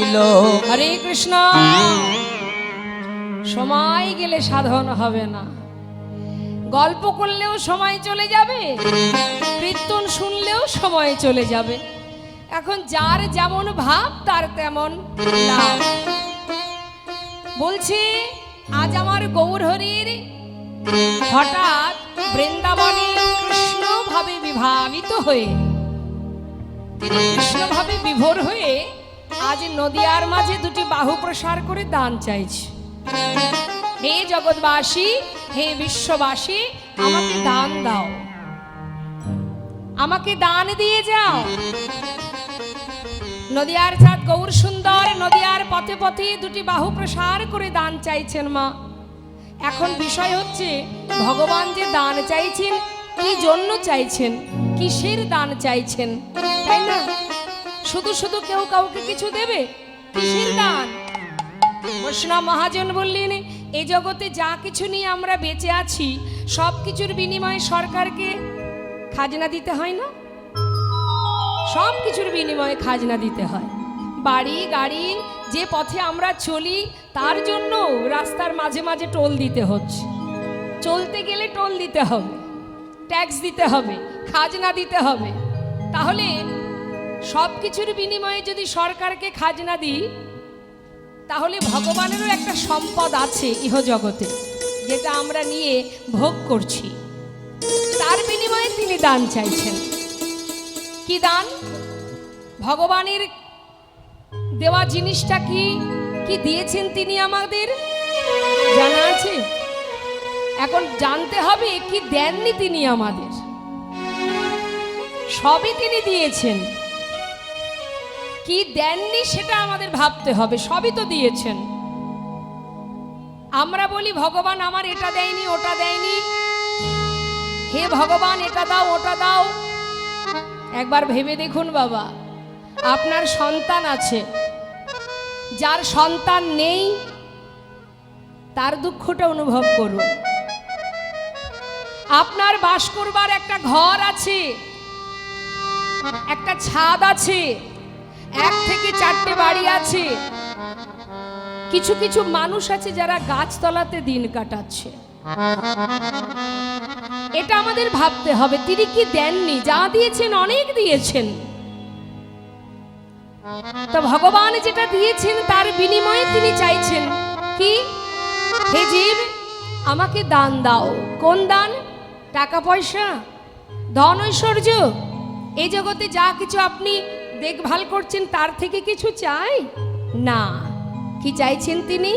ছিল। হরে কৃষ্ণ। সময় গেলে সাধন হবে না, গল্প করলেও সময় চলে যাবে, কীর্তন শুনলেও সময় চলে যাবে। এখন যার যেমন ভাব তার তেমন লাভ। বলছি আজ আমার গৌরহরির হঠাৎ বৃন্দাবনে কৃষ্ণ ভাবে বিভাবিত হয়ে, তিনি কৃষ্ণ ভাবে বিভোর হয়ে আজ নদিয়ার মাঝে দুটি বাহু প্রসার করে দান চাইছে। হে জগৎবাসী, হে বিশ্ববাসী, আমাকে দান দাও, আমাকে দান দিয়ে যাও। নদিয়ার চাঁদ গৌর সুন্দর নদিয়ার পথে পথে দুটি বাহু প্রসার করে দান চাইছেন মা। এখন বিষয় হচ্ছে ভগবান যে দান চাইছেন কি জন্য চাইছেন, কিসের দান চাইছেন, তাই না? শুধু শুধু কেউ কাউকে কিছু দেবে, কিসের দান? বৈষ্ণব মহাজন বললেন এই জগতে যা কিছু নিয়ে আমরা বেঁচে আছি সব কিছুর বিনিময়ে সরকারকে খাজনা দিতে হয় না? সব কিছুর বিনিময়ে খাজনা দিতে হয়। বাড়ি গাড়ি যে পথে আমরা চলি তার জন্য রাস্তার মাঝে মাঝে টোল দিতে হচ্ছে। চলতে গেলে টোল দিতে হবে, ট্যাক্স দিতে হবে, খাজনা দিতে হবে। তাহলে সব কিছুর বিনিময়ে যদি সরকারকে খাজনা দিই, তাহলে ভগবানেরও একটা সম্পদ আছে ইহজগতে, যেটা আমরা নিয়ে ভোগ করছি। তার বিনিময়ে তিনি দান চাইছেন। কি দান? ভগবানের দেওয়া জিনিসটা কি কি দিয়েছেন তিনি আমাদের জানা আছে? এখন জানতে হবে কি দেননি তিনি আমাদের। সবই তিনি দিয়েছেন, কি দেননি সেটা আমাদের ভাবতে হবে। সবই তো দিয়েছেন। আমরা বলি ভগবান আমার এটা দেয়নি ওটা দেয়নি, হে ভগবান এটা দাও ওটা দাও। একবার ভেবে দেখুন বাবা, আপনার সন্তান আছে, যার সন্তান নেই তার দুঃখটা অনুভব করুন। আপনার বাস করবার একটা ঘর আছে, একটা ছাদ আছে, 1 থেকে 4টে বাড়ি আছে। কিছু কিছু মানুষ আছে যারা গাছতলাতে দিন কাটাচ্ছে। এটা আমাদের ভাবতে হবে তিনি কি দেননি, যা দিয়েছেন অনেক দিয়েছেন। তো ভগবান যেটা দিয়েছেন তার বিনিময়ে তিনি চাইছেন কি, হে জীব আমাকে দান দাও। কোন দান? টাকা পয়সা, ধন ঐশ্বর্য, এই জগতে যা কিছু আপনি দেখভাল করছেন তার থেকে কিছু চাই না। কি চাইছেন তিনি?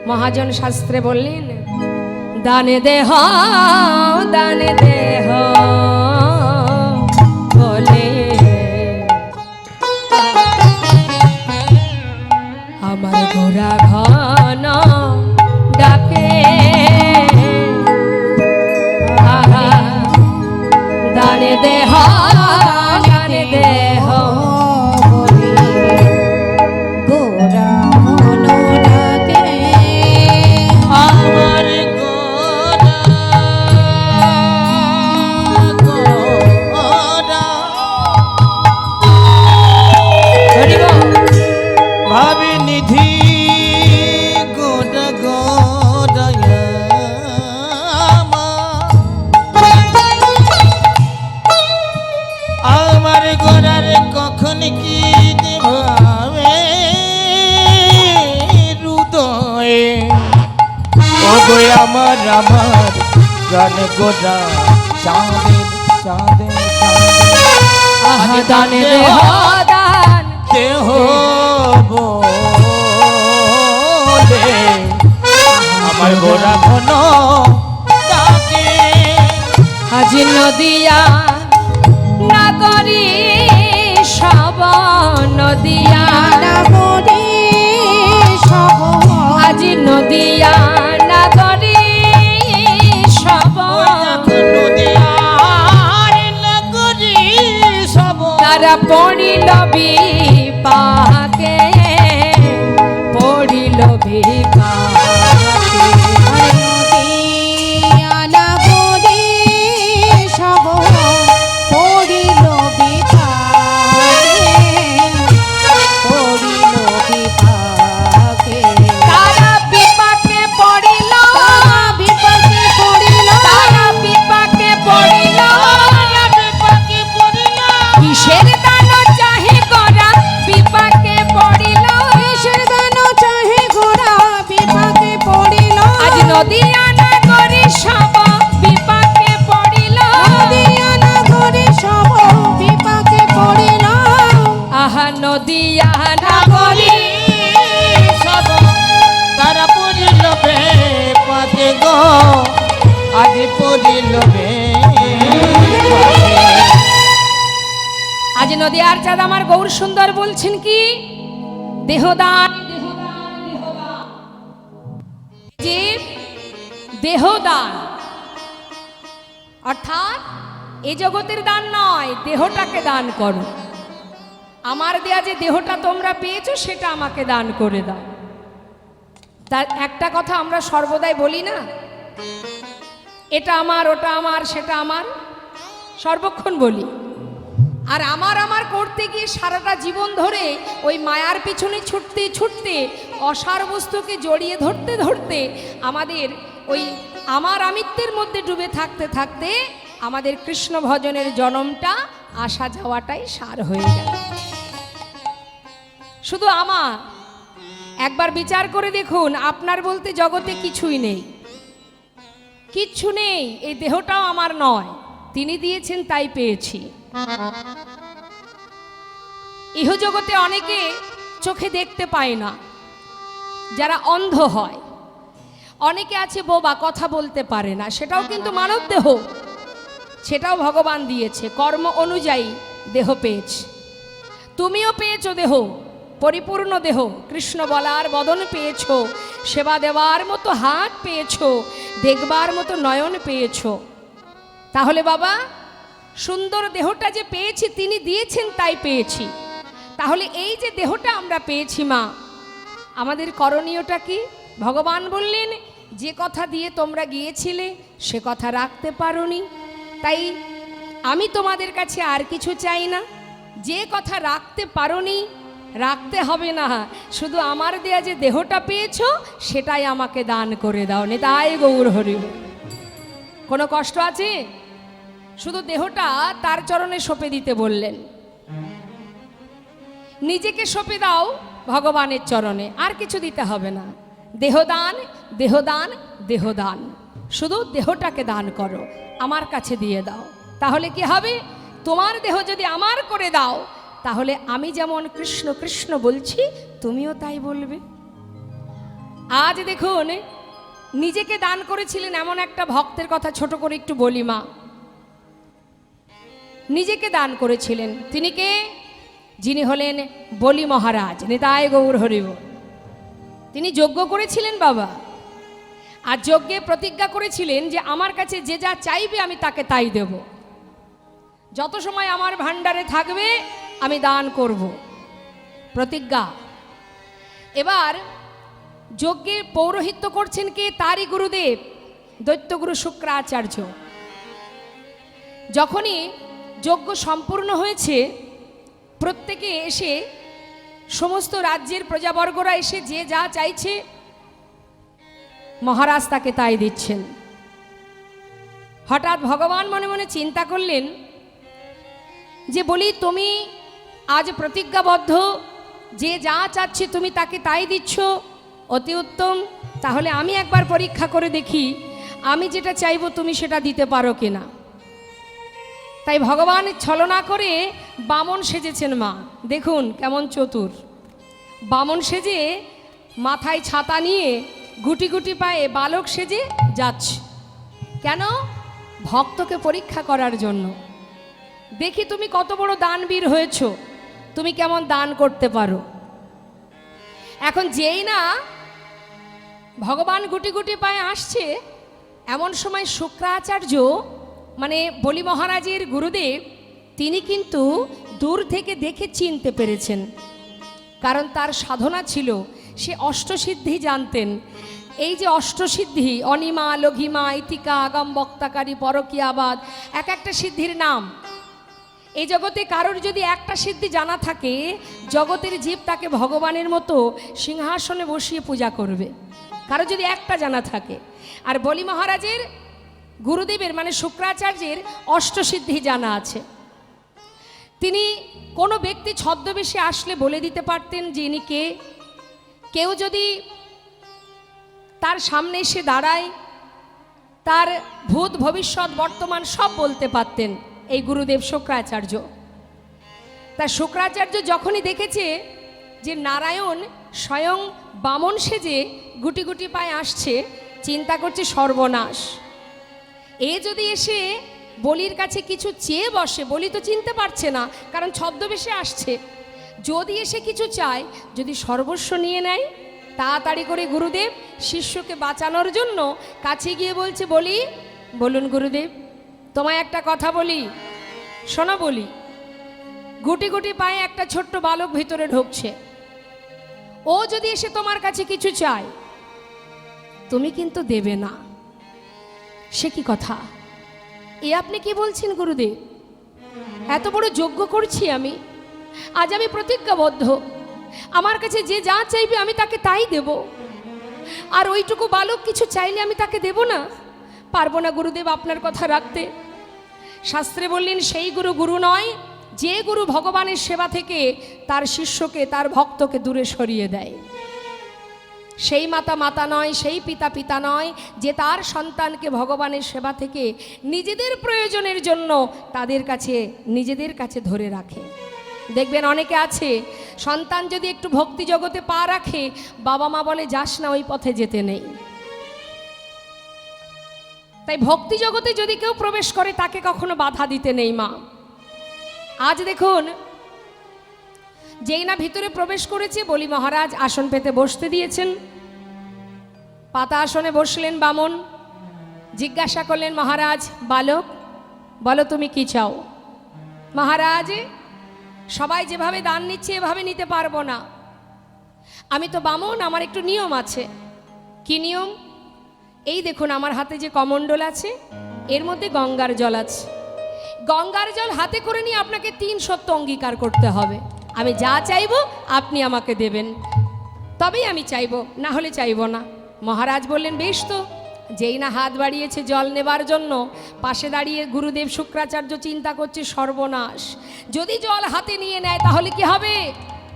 মহাজন শাস্ত্রে বললেন দানে দেহ দানে দেহ বলে আমার গোরা ঘন ডাকে, দানে দেহ দানে দেহ আমার আমার গান গোরা চাঁদের চাঁদের চাঁদের দানে দেহ দান দেহ বলে আমার গোরা ঘন ডাকে। আজ নদিয়া নাগরী সব নদিয়া নাগরী সব, আজ নদিয়া নাগরী সব, নদিয়ার নাগরী সব তারা পড়িল বিপাকে, পড়িল বিপাকে। নদিয়া নাগরী সব পড়িল বিপাকে, পড়িল বিপাকে। আজ পড়িল আজ নদিয়ার চাঁদ আমার গৌর সুন্দর বলছেন কি দেহদান যে দেহদান অর্থাৎ এই জগতের দান নয়, দেহটাকে দান করো। আমার দেয়া যে দেহটা তোমরা পেয়েছো সেটা আমাকে দান করে দাও। তার একটা কথা আমরা সর্বদাই বলি না, এটা আমার, ওটা আমার, সেটা আমার, সর্বক্ষণ বলি। আর আমার আমার করতে গিয়ে সারাটা জীবন ধরে ওই মায়ার পিছনে ছুটতে ছুটতে অসার বস্তুকে জড়িয়ে ধরতে ধরতে আমাদের ওই আমার আমিত্বের মধ্যে ডুবে থাকতে থাকতে আমাদের কৃষ্ণ ভজনের জনমটা আসা যাওয়াটাই সার হয়ে গেল। শুধু আমার একবার বিচার করে দেখুন, আপনার বলতে জগতে কিছুই নেই, কিচ্ছু নেই। এই দেহটাও আমার নয়, তিনি দিয়েছেন তাই পেয়েছি। ইহজগতে অনেকে চোখে দেখতে পায় না, যারা অন্ধ হয়, অনেকে আছে বোবা, কথা বলতে পারে না, সেটাও কিন্তু মানব দেহ, সেটাও ভগবান দিয়েছে, কর্ম অনুযায়ী দেহ পেয়েছে। তুমিও পেয়েছো দেহ, পরিপূর্ণ দেহ, কৃষ্ণ বলার বদন পেয়েছো, সেবা দেওয়ার মতো হাত পেয়েছো, দেখবার মতো নয়ন পেয়েছো। তাহলে বাবা সুন্দর দেহটা যে পেয়েছি তিনি দিয়েছেন তাই পেয়েছি। তাহলে এই যে দেহটা আমরা পেয়েছি মা, আমাদের করণীয়টা কি? ভগবান বললেন যে কথা দিয়ে তোমরা গিয়েছিলে সে কথা রাখতে পারোনি, তাই আমি তোমাদের কাছে আর কিছু চাই না। যে কথা রাখতে পারোনি রাখতে হবে না, শুধু আমার দেয়া যে দেহটা পেয়েছো সেটাই আমাকে দান করে দাও। নিতাই গৌর হরি। কোনো কষ্ট আছে? শুধু দেহটা তার চরণে সঁপে দিতে বললেন। নিজেকে সঁপে দাও ভগবানের চরণে, আর কিছু দিতে হবে না। দেহদান, দেহদান, দেহদান, শুধু দেহটাকে দান করো, আমার কাছে দিয়ে দাও। তাহলে কি হবে? তোমার দেহ যদি আমার করে দাও, তাহলে আমি যেমন কৃষ্ণ কৃষ্ণ বলছি তুমিও তাই বলবে। আজ দেখুন, নিজেকে দান করেছিলেন এমন একটা ভক্তের কথা ছোট করে একটু বলি মা। নিজেকে দান করেছিলেন, তিনি কে? যিনি হলেন বলি মহারাজ। নিতাই গৌর হরিব। তিনি যজ্ঞ করেছিলেন বাবা, আর যজ্ঞে প্রতিজ্ঞা করেছিলেন যে আমার কাছে যে যা চাইবে আমি তাকে তাই দেব, যত সময় আমার ভাণ্ডারে থাকবে আমি দান করব, প্রতিজ্ঞা। এবার যজ্ঞে পৌরোহিত্য করছেন কে? তারই গুরুদেব দৈত্যগুরু শুক্রাচার্য। যখনই যজ্ঞ সম্পূর্ণ হয়েছে, প্রত্যেকে এসে, সমস্ত রাজ্যের প্রজাবর্গরা এসে যে যা চাইছে মহারাজ তাকে তাই দিচ্ছেন। হঠাৎ ভগবান মনে মনে চিন্তা করলেন যে বলি তুমি আজ প্রতিজ্ঞাবদ্ধ, যে যা চাচ্ছে তুমি তাকে তাই দিচ্ছ, অতি উত্তম। তাহলে আমি একবার পরীক্ষা করে দেখি আমি যেটা চাইবো তুমি সেটা দিতে পারো কিনা। তাই ভগবান ছলনা করে বামন সেজেছেন মা। দেখুন কেমন চতুর, বামন সেজে মাথায় ছাতা নিয়ে গুটি গুটি পায়ে বালক সেজে যাচ্ছে। কেন? ভক্তকে পরীক্ষা করার জন্য। দেখি তুমি কত বড় দানবীর হয়েছ, তুমি কেমন দান করতে পারো। এখন যেই না ভগবান গুটি গুটি পায়ে আসছে, এমন সময় শুক্রাচার্য মানে বলি মহারাজের গুরুদেব, তিনি কিন্তু দূর থেকে দেখে চিনতে পেরেছেন, কারণ তার সাধনা ছিল, সে অষ্টসিদ্ধি জানতেন। এই যে অষ্টসিদ্ধি, অনিমা, লঘিমা, ইতিকা, আগম, বক্তাকারী, পরকীয়াবাদ, এক একটা সিদ্ধির নাম। এই জগতে কারোর যদি একটা সিদ্ধি জানা থাকে, জগতের জীব তাকে ভগবানের মতো সিংহাসনে বসিয়ে পূজা করবে, কারো যদি একটা জানা থাকে। আর বলি মহারাজের গুরুদেবের মানে শুক্রাচার্যের অষ্টসিদ্ধি জানা আছে। তিনি কোনো ব্যক্তি ছদ্মবেশে আসলে বলে দিতে পারতেন যে ইনি কে। কেউ যদি তার সামনে এসে দাঁড়ায়, তার ভূত ভবিষ্যৎ বর্তমান সব বলতে পারতেন এই গুরুদেব শুক্রাচার্য। তা শুক্রাচার্য যখনই দেখেছে যে নারায়ণ স্বয়ং বামন সেজে গুটি গুটি পায়ে আসছে, চিন্তা করছে সর্বনাশ। এ যদি এসে বলির কাছে কিছু চেয়ে বসে, বলি তো চিনতে পারছে না, কারণ ছদ্মবেশে আসছে। যদি এসে কিছু চায়, যদি সর্বস্ব নিয়ে নেয়, তাড়াতাড়ি করে গুরুদেব শিষ্যকে বাঁচানোর জন্য কাছে গিয়ে বলছে, বলি, বলুন গুরুদেব, তোমায় একটা কথা বলি, শোনো বলি। গুটি গুটি পায়ে একটা ছোট্ট বালক ভিতরে ঢুকছে। ও যদি এসে তোমার কাছে কিছু চায়, তুমি কিন্তু দেবে না। সে কি কথা? এ আপনি কি বলছেন গুরুদেব? এত বড় যজ্ঞ করছি আমি, আজ আমি প্রতিজ্ঞাবদ্ধ, আমার কাছে যে যা চাইবে আমি তাকে তাই দেব, আর ওইটুকু বালক কিছু চাইলে আমি তাকে দেব না? পারবো না গুরুদেব আপনার কথা রাখতে। শাস্ত্রে বললেন, সেই গুরু গুরু নয় যে গুরু ভগবানের সেবা থেকে তার শিষ্যকে, তার ভক্তকে দূরে সরিয়ে দেয়। সেই মাতা মাতা নয়, সেই পিতা পিতা নয় যে তার সন্তানকে ভগবানের সেবা থেকে নিজেদের প্রয়োজনের জন্য তাদের কাছে, নিজেদের কাছে ধরে রাখে। দেখবেন অনেকে আছে, সন্তান যদি একটু ভক্তি জগতে পা রাখে, বাবা মা বলে যাস না, ওই পথে যেতে নেই। তাই ভক্তি জগতে যদি কেউ প্রবেশ করে, তাকে কখনো বাধা দিতে নেই মা। আজ দেখুন, যেই না ভিতরে প্রবেশ করেছে, বলি মহারাজ আসন পেতে বসতে দিয়েছেন। পাতা আসনে বসলেন বামন। জিজ্ঞাসা করলেন, মহারাজ বালক বলো তুমি কি চাও? মহারাজ, সবাই যেভাবে দান নিচ্ছে এভাবে নিতে পারবো না, আমি তো বামন, আমার একটু নিয়ম আছে। কি নিয়ম? এই দেখুন আমার হাতে যে কমণ্ডল আছে, এর মধ্যে গঙ্গার জল আছে। গঙ্গার জল হাতে করে নিয়ে আপনাকে 3 সত্য অঙ্গীকার করতে হবে। আমি যা চাইবো আপনি আমাকে দেবেন, তবেই আমি চাইবো, না হলে চাইবো না। মহারাজ বললেন, বেশ তো। যেই না হাত বাড়িয়েছে জল নেবার জন্য, পাশে দাঁড়িয়ে গুরুদেব শুক্রাচার্য চিন্তা করছে, সর্বনাশ, যদি জল হাতে নিয়ে নেয় তাহলে কি হবে?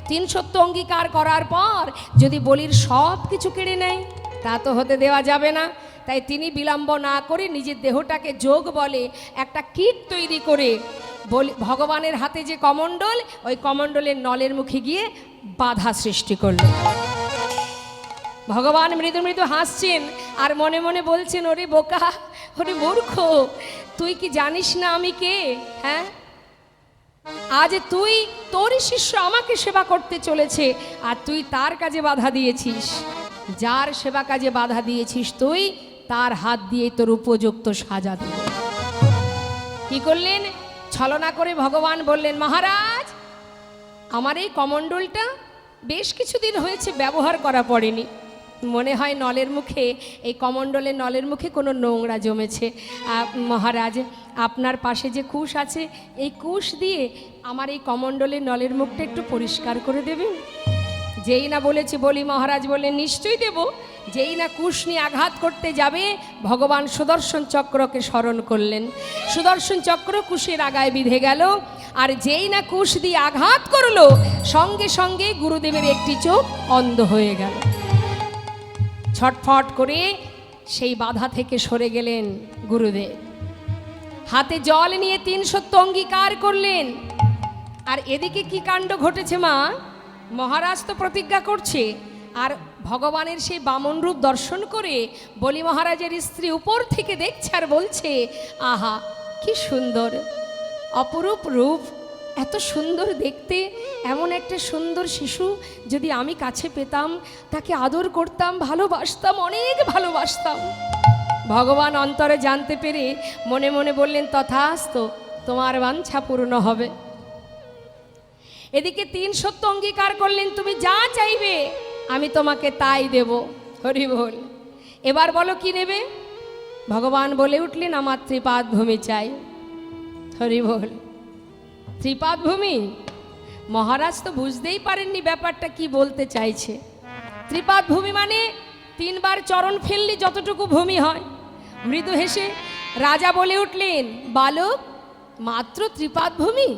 3 সত্য অঙ্গীকার করার পর যদি বলির সব কিছু কেড়ে নেয়, তা তো হতে দেওয়া যাবে না। তাই তিনি বিলম্ব না করে নিজের দেহটাকে যোগ বলে একটা কীট তৈরি করে ভগবানের হাতে যে কমণ্ডল, ওই কমণ্ডলের নলের মুখে গিয়ে বাধা সৃষ্টি করলেন। ভগবান মৃদু মৃদু হাসছেন আর মনে মনে বলছেন, ওরে বোকা, ওরে মূর্খ, তুই কি জানিস না আমি কে? হ্যাঁ, আজ তুই, তোরই শিষ্য আমাকে সেবা করতে চলেছে, আর তুই তার কাজে বাধা দিয়েছিস। যার সেবা কাজে বাধা দিয়েছিস তুই, তার হাত দিয়ে তোর উপযুক্ত সাজা দেব। কি করলেন? ছলনা করে ভগবান বললেন, মহারাজ আমার এই কমণ্ডলটা বেশ কিছুদিন হয়েছে ব্যবহার করা পড়েনি, মনে হয় নলের মুখে, এই কমণ্ডলের নলের মুখে কোনো নোংরা জমেছে। মহারাজ আপনার পাশে যে কুশ আছে, এই কুশ দিয়ে আমার এই কমণ্ডলের নলের মুখটা একটু পরিষ্কার করে দেবেন। যেই না বলেছে, বলি মহারাজ বললেন, নিশ্চয়ই দেব। যেই না কুশ নিয়ে আঘাত করতে যাবে, ভগবান সুদর্শন চক্রকে স্মরণ করলেন। সুদর্শন চক্র কুশের আগায় বিঁধে গেল, আর যেই না কুশ দিয়ে আঘাত করলো, সঙ্গে সঙ্গে গুরুদেবের একটি চোখ অন্ধ হয়ে গেল। ছটফট করে সেই বাধা থেকে সরে গেলেন গুরুদেব। হাতে জল নিয়ে 3 সত্য অঙ্গীকার করলেন। আর এদিকে কি কাণ্ড ঘটেছে মা? মহারাজ তো প্রতিজ্ঞা করছে, আর ভগবানের সেই বামন রূপ দর্শন করে বলি মহারাজের স্ত্রী উপর থেকে দেখছে আর বলছে, আহা কি সুন্দর, অপরূপ রূপ, এত সুন্দর দেখতে, এমন একটা সুন্দর শিশু যদি আমি কাছে পেতাম, তাকে আদর করতাম, ভালোবাসতাম, অনেক ভালোবাসতাম। ভগবান অন্তরে জানতে পেরে মনে মনে বললেন, তথাস্তু, তোমার বাঞ্ছা পূর্ণ হবে। এদিকে 3 সত্য অঙ্গীকার করলেন, তুমি যা চাইবে আমি তোমাকে তাই দেব। হরি বল। এবার বলো কি নেবে? ভগবান বলে উঠলেন, আমার ত্রিপাদ ভূমি চাই। হরি বল। ত্রিপাদ ভূমি? মহারাজ তো বুঝতেই পারেননি ব্যাপারটা কি বলতে চাইছে। ত্রিপাদ ভূমি মানে 3 বার চরণ ফেললে যতটুকু ভূমি হয়। মৃদু হেসে রাজা বলে উঠলেন, বালক মাত্র ত্রিপাদ ভূমি?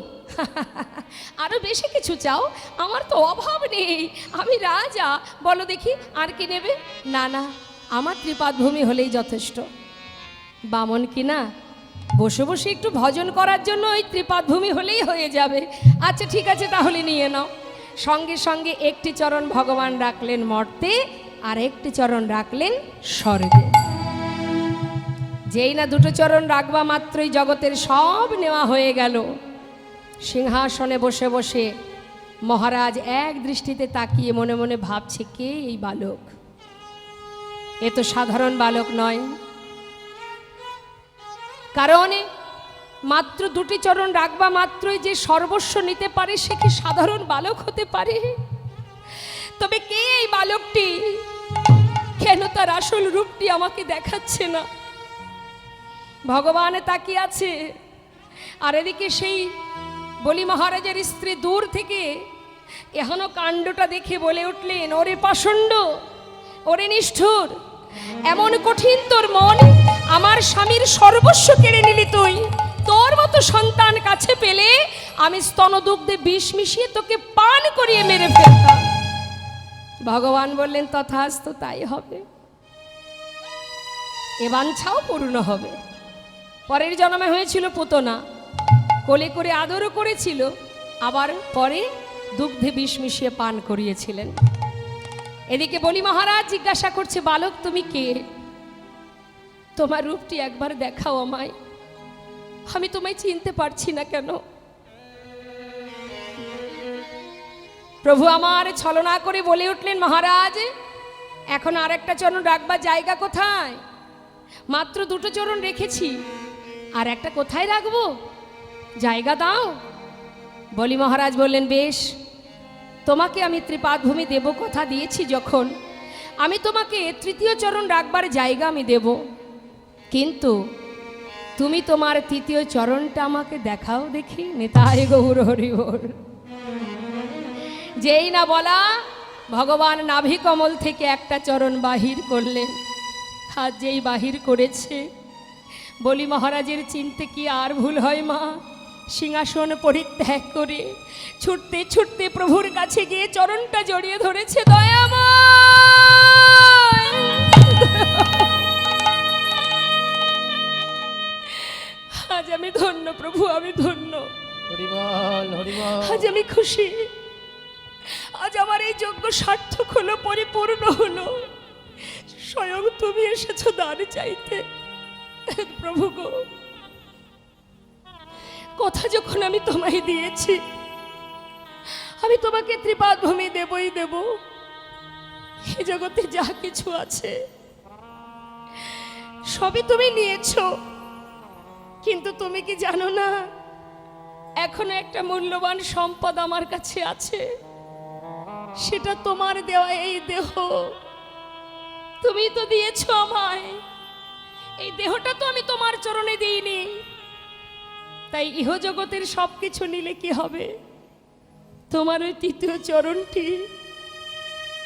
আরো বেশি কিছু চাও? আমার তো অভাব নেই, আমি রাজা, বলো দেখি আর কি নেবে? না না, আমার ত্রিপাদ ভূমি হলেই যথেষ্ট। বামন কি না, বসে বসে একটু ভজন করার জন্য ওই ত্রিপাদ ভূমি হলেই হয়ে যাবে। আচ্ছা ঠিক আছে, তাহলে নিয়ে নাও। সঙ্গে সঙ্গে একটি চরণ ভগবান রাখলেন মর্তে, আর একটি চরণ রাখলেন স্বর্গে। যেই না দুটো চরণ রাখবা মাত্রই জগতের সব নেওয়া হয়ে গেল। সিংহাসনে বসে বসে মহারাজ এক দৃষ্টিতে তাকিয়ে মনে মনে ভাবছে, কে এই বালক? এ তো সাধারণ বালক নয়। কারণ মাত্র দুটি চরণ রাখবা মাত্রই যে সর্বস্ব নিতে পারে সে কি সাধারণ বালক হতে পারে? তবে কে এই বালকটি? কেন তার আসল রূপটি আমাকে দেখাচ্ছে না? ভগবান তাকিয়ে আছে, আর এদিকে সেই বলি মহারাজের স্ত্রী দূর থেকে এখনো কাণ্ডটা দেখে বলে উঠলেন, ওরে পাষণ্ড, ওরে নিষ্ঠুর, এমন কঠিন তোর মন, আমার স্বামীর সর্বস্ব কেড়ে নিলি তুই। তোর মতো সন্তান কাছে পেলে আমি স্তনদুগ্ধে বিষ মিশিয়ে তোকে পান করিয়ে মেরে ফেলতাম। ভগবান বললেন, তথাস্তু, তাই হবে, এ বাঞ্ছাও পূর্ণ হবে। পরের জন্মে হয়েছিল পুতনা, কোলে করে আদরও করেছিল, আবার পরে দুগ্ধে বিষ মিশিয়ে পান করিয়েছিলেন। এদিকে বলি মহারাজ জিজ্ঞাসা করছে, বালক তুমি কে? তোমার রূপটি একবার দেখাও আমায়, আমি তোমায় চিনতে পারছি না কেন। প্রভু আমার ছলনা করে বলে উঠলেন, মহারাজ এখন আর একটা চরণ রাখবার জায়গা কোথায়? মাত্র দুটো চরণ রেখেছি, আর একটা কোথায় রাখবো? জায়গা দাও। বলি মহারাজ বললেন, বেশ, তোমাকে আমি ত্রিপাদভূমি দেব, কথা দিয়েছি যখন, আমি তোমাকে তৃতীয় চরণ রাখবার জায়গা আমি দেব, কিন্তু তুমি তোমার তৃতীয় চরণটা আমাকে দেখাও দেখি। নিতাই গৌর হরি বল। যেই না বলা, ভগবান নাভি কমল থেকে একটা চরণ বাহির করলেন। আর যেই বাহির করেছে, বলি মহারাজের চিনতে কি আর ভুল হয় মা? সিংহাসন পরিত্যাগ করে ছুটতে ছুটতে প্রভুর কাছে গিয়ে চরণটা জড়িয়ে ধরেছে। দয়াময়, আজ আমি ধন্য প্রভু, আমি ধন্য। আজ আমি খুশি, আজ আমার এই যজ্ঞ সার্থক হলো, পরিপূর্ণ হলো। স্বয়ং তুমি এসেছো দান চাইতে। প্রভু গো, কথা যখন আমি তোমায় দিয়েছি, আমি তোমাকে ত্রিপাদভূমি দেবই দেব। এই জগতে যা কিছু আছে সবই তুমি নিয়েছো, কিন্তু তুমি কি জানো না, এখনো একটা মূল্যবান সম্পদ আমার কাছে আছে, সেটা তোমার দেওয়া এই দেহ। তুমি তো দিয়েছো আমায়, এই দেহটা তো আমি তোমার চরণে দিইনি। তাই ইহ জগতের সবকিছু নিলে কি হবে? তোমার ওই তৃতীয় চরণটি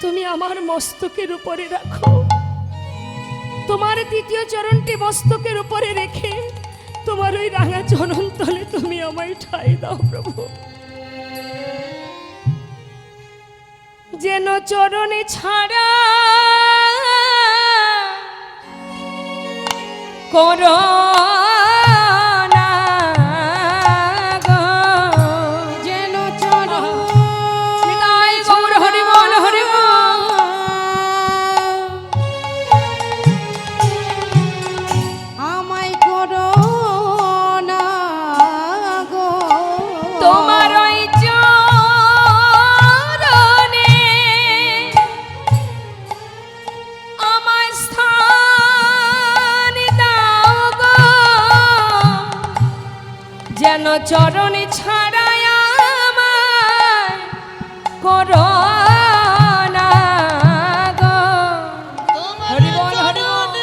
তুমি আমার মস্তকের উপরে রাখো। তোমার তৃতীয় চরণটি মস্তকের উপরে রেখে তোমার ওই রাঙা চরণ তলে তুমি আমায় ঠাই দাও প্রভু। যেন চরণে ছাড়া করো না গো, যেন চরণ নিতাই গৌর হরি বল, হরি বল। আমায় করো না গো, তোমার ওই চরণে আমার স্থান দাও গো, যেন চরণে ছাড়াই আমায় করো না গো। হরি বল, হরি বল।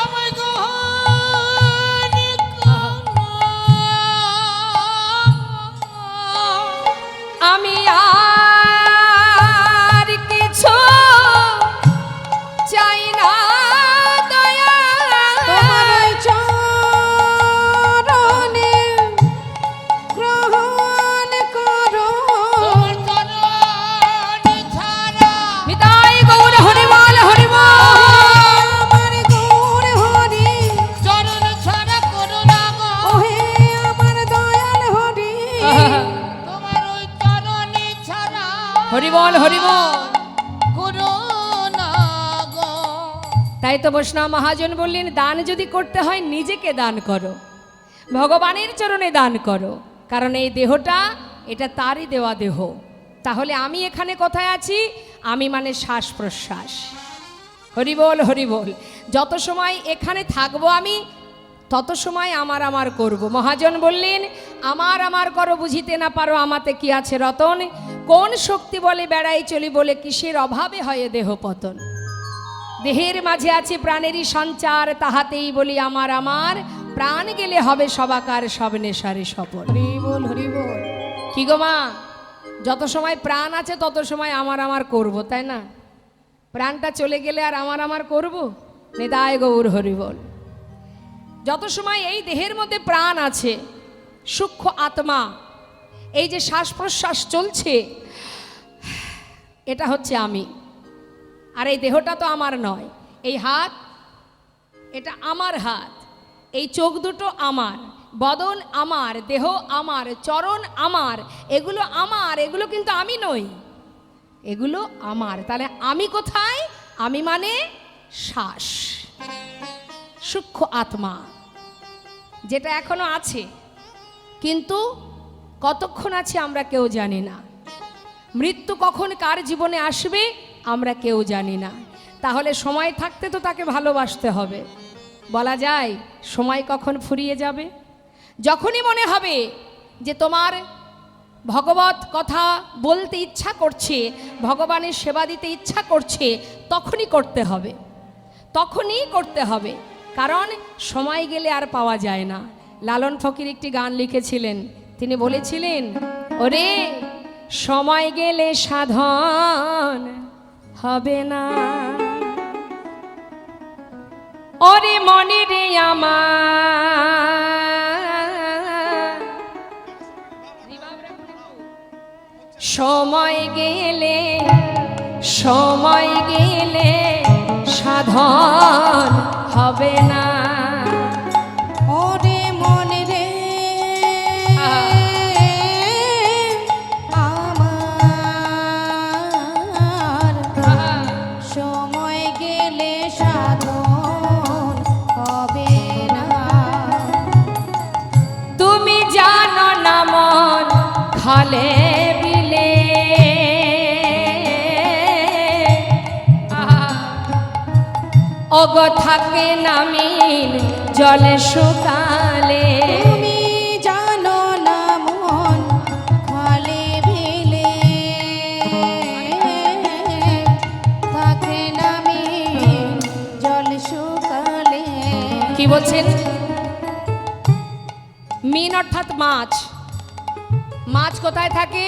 আমায় গ্রহণ করো। আমি আর কিছু চাই না দয়া বল হরি বল। করো না গো। তাই তো বৈষ্ণব মহাজন বললেন, দান যদি করতে হয় নিজেকে দান করো, ভগবানের চরণে দান করো, কারণ এই দেহটা এটা তারই দেওয়া দেহ। তাহলে আমি এখানে কোথায় আছি? আমি মানে শ্বাস প্রশ্বাস। হরি বল হরি বল। যত সময় এখানে থাকবো আমি, তত সময় আমার আমার করব। মহাজন বললেন, আমার আমার করো বুঝিতে না পারো আমাতে কি আছে রতন, কোন শক্তি বলে বেড়াই চলি বলে কিসের অভাবে হয় এ দেহ পতন। দেহের মাঝে আছে প্রাণেরই সঞ্চার, তাহাতেই বলি আমার আমার, প্রাণ গেলে হবে সবাকার সব নেশারে সফল। হরি বল হরি বল। কি গো মা, যত সময় প্রাণ আছে তত সময় আমার আমার করব, তাই না? প্রাণটা চলে গেলে আর আমার আমার করব? নিতাই গৌর হরি বল। যত সময় এই দেহের মধ্যে প্রাণ আছে, সূক্ষ্ম আত্মা, এই যে শ্বাস প্রশ্বাস চলছে, এটা হচ্ছে আমি। আর এই দেহটা তো আমার নয়। এই হাত, এটা আমার হাত। এই চোখ দুটো আমার, বদন আমার, দেহ আমার, চরণ আমার, এগুলো আমার, এগুলো কিন্তু আমি নই, এগুলো আমার। তাহলে আমি কোথায়? আমি মানে শ্বাস, সূক্ষ্ম আত্মা, যেটা এখনো আছে, কিন্তু কতক্ষণ আছে আমরা কেউ জানি না। মৃত্যু কখন কার জীবনে আসবে আমরা কেউ জানি না। তাহলে সময় থাকতে তো তাকে ভালোবাসতে হবে। বলা যায় সময় কখন ফুরিয়ে যাবে? যখনই মনে হবে যে তোমার ভগবত কথা বলতে ইচ্ছা করছে, ভগবানের সেবা দিতে ইচ্ছা করছে, তখনই করতে হবে, তখনই করতে হবে, কারণ সময় গেলে আর পাওয়া যায় না। লালন ফকির একটি গান লিখেছিলেন, তিনি বলেছিলেন, ওরে সময় গেলে সাধন হবে না, ওরে মনে রে আমার, সময় গেলে, সময় গেলে সাধন হবে না। ওরে মনে রে আমার, সময় গেলে সাধন হবে না। তুমি জানো না মন খালে বিলে, অগ থাকে নামিল জলে শুকালে। তুমি জানো না মন খালে ভিলে, থাকে নামি জল শুকালে। কি বলছেন? মিন অর্থাৎ মাছ। মাছ কোথায় থাকে?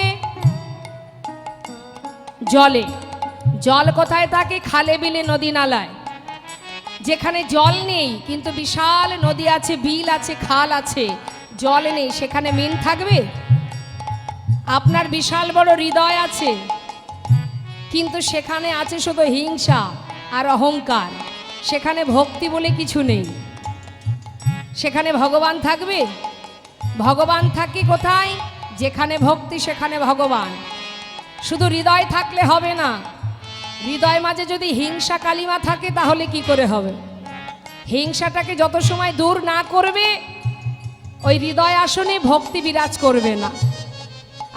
জলে। জল কোথায় থাকে? খালে বিলে নদী নালায়। যেখানে জল নেই কিন্তু বিশাল নদী আছে, বিল আছে, খাল আছে, জল নেই, সেখানে মিন থাকবে? আপনার বিশাল বড় হৃদয় আছে, কিন্তু সেখানে আছে শুধু হিংসা আর অহংকার, সেখানে ভক্তি বলে কিছু নেই, সেখানে ভগবান থাকবে? ভগবান থাকে কোথায়? যেখানে ভক্তি সেখানে ভগবান। শুধু হৃদয় থাকলে হবে না, হৃদয় মাঝে যদি হিংসা কালিমা থাকে তাহলে কি করে হবে? হিংসাটাকে যত সময় দূর না করবে, ওই হৃদয় আসনে ভক্তি বিরাজ করবে না।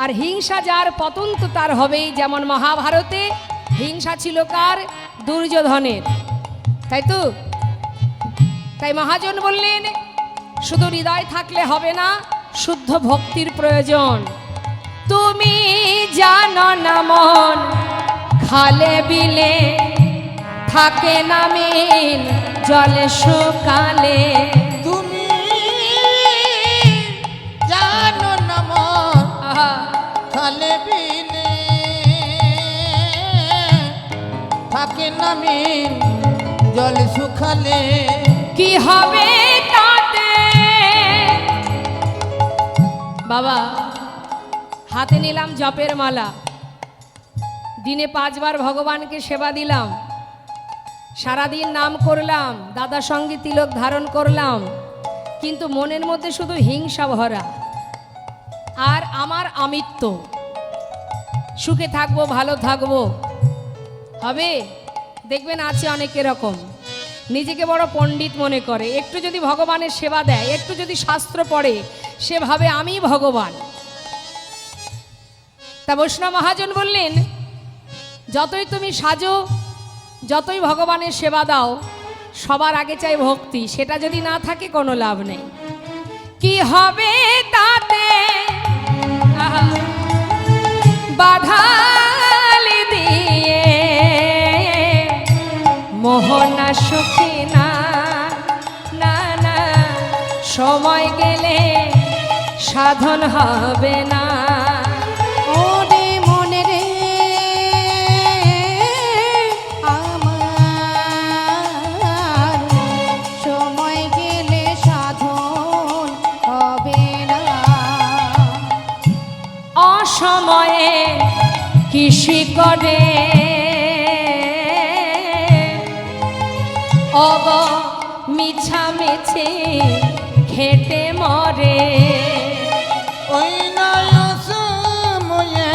আর হিংসা যার পতন তো তার হবেই। যেমন মহাভারতে হিংসা ছিল কার? দুর্যোধনের, তাই তো? তাই মহাজন বললেন, শুধু হৃদয় থাকলে হবে না, শুদ্ধ ভক্তির প্রয়োজন। তুমি জানো না মন খালে বিলে, থাকে নামিল জলে শুকালে। তুমি জানো না মন খালে বিলে, থাকে নামিল জল শুকালে। কি হবে তাতে? বাবা, হাতে নিলাম জপের মালা, দিনে 5 বার ভগবানকে সেবা দিলাম, সারাদিন নাম করলাম, দাদা সঙ্গে তিলক ধারণ করলাম, কিন্তু মনের মধ্যে শুধু হিংসা ভরা আর আমার আমিত্ব। সুখে থাকবো, ভালো থাকবো, হবে? দেখবেন আছে অনেক এরকম, নিজেকে বড় পণ্ডিত মনে করে, একটু যদি ভগবানের সেবা দেয়, একটু যদি শাস্ত্র পড়ে, সে ভাবে আমি ভগবান। তা বৈষ্ণব মহাজন বললেন, যতই তুমি সাজো, যতই ভগবানের সেবা দাও, সবার আগে চাই ভক্তি। সেটা যদি না থাকে কোনো লাভ নেই। কি হবে তাতে আহা, বাধালি দিয়ে মোহনা সুখী না, না না, সময় গেলে সাধন হবে না। ওরে মনে রে আমার, সময় গেলে সাধন হবে না। অসময়ে কৃষি করে অগ মিছামিছি খেটে মরে। ওই নয় সময়ে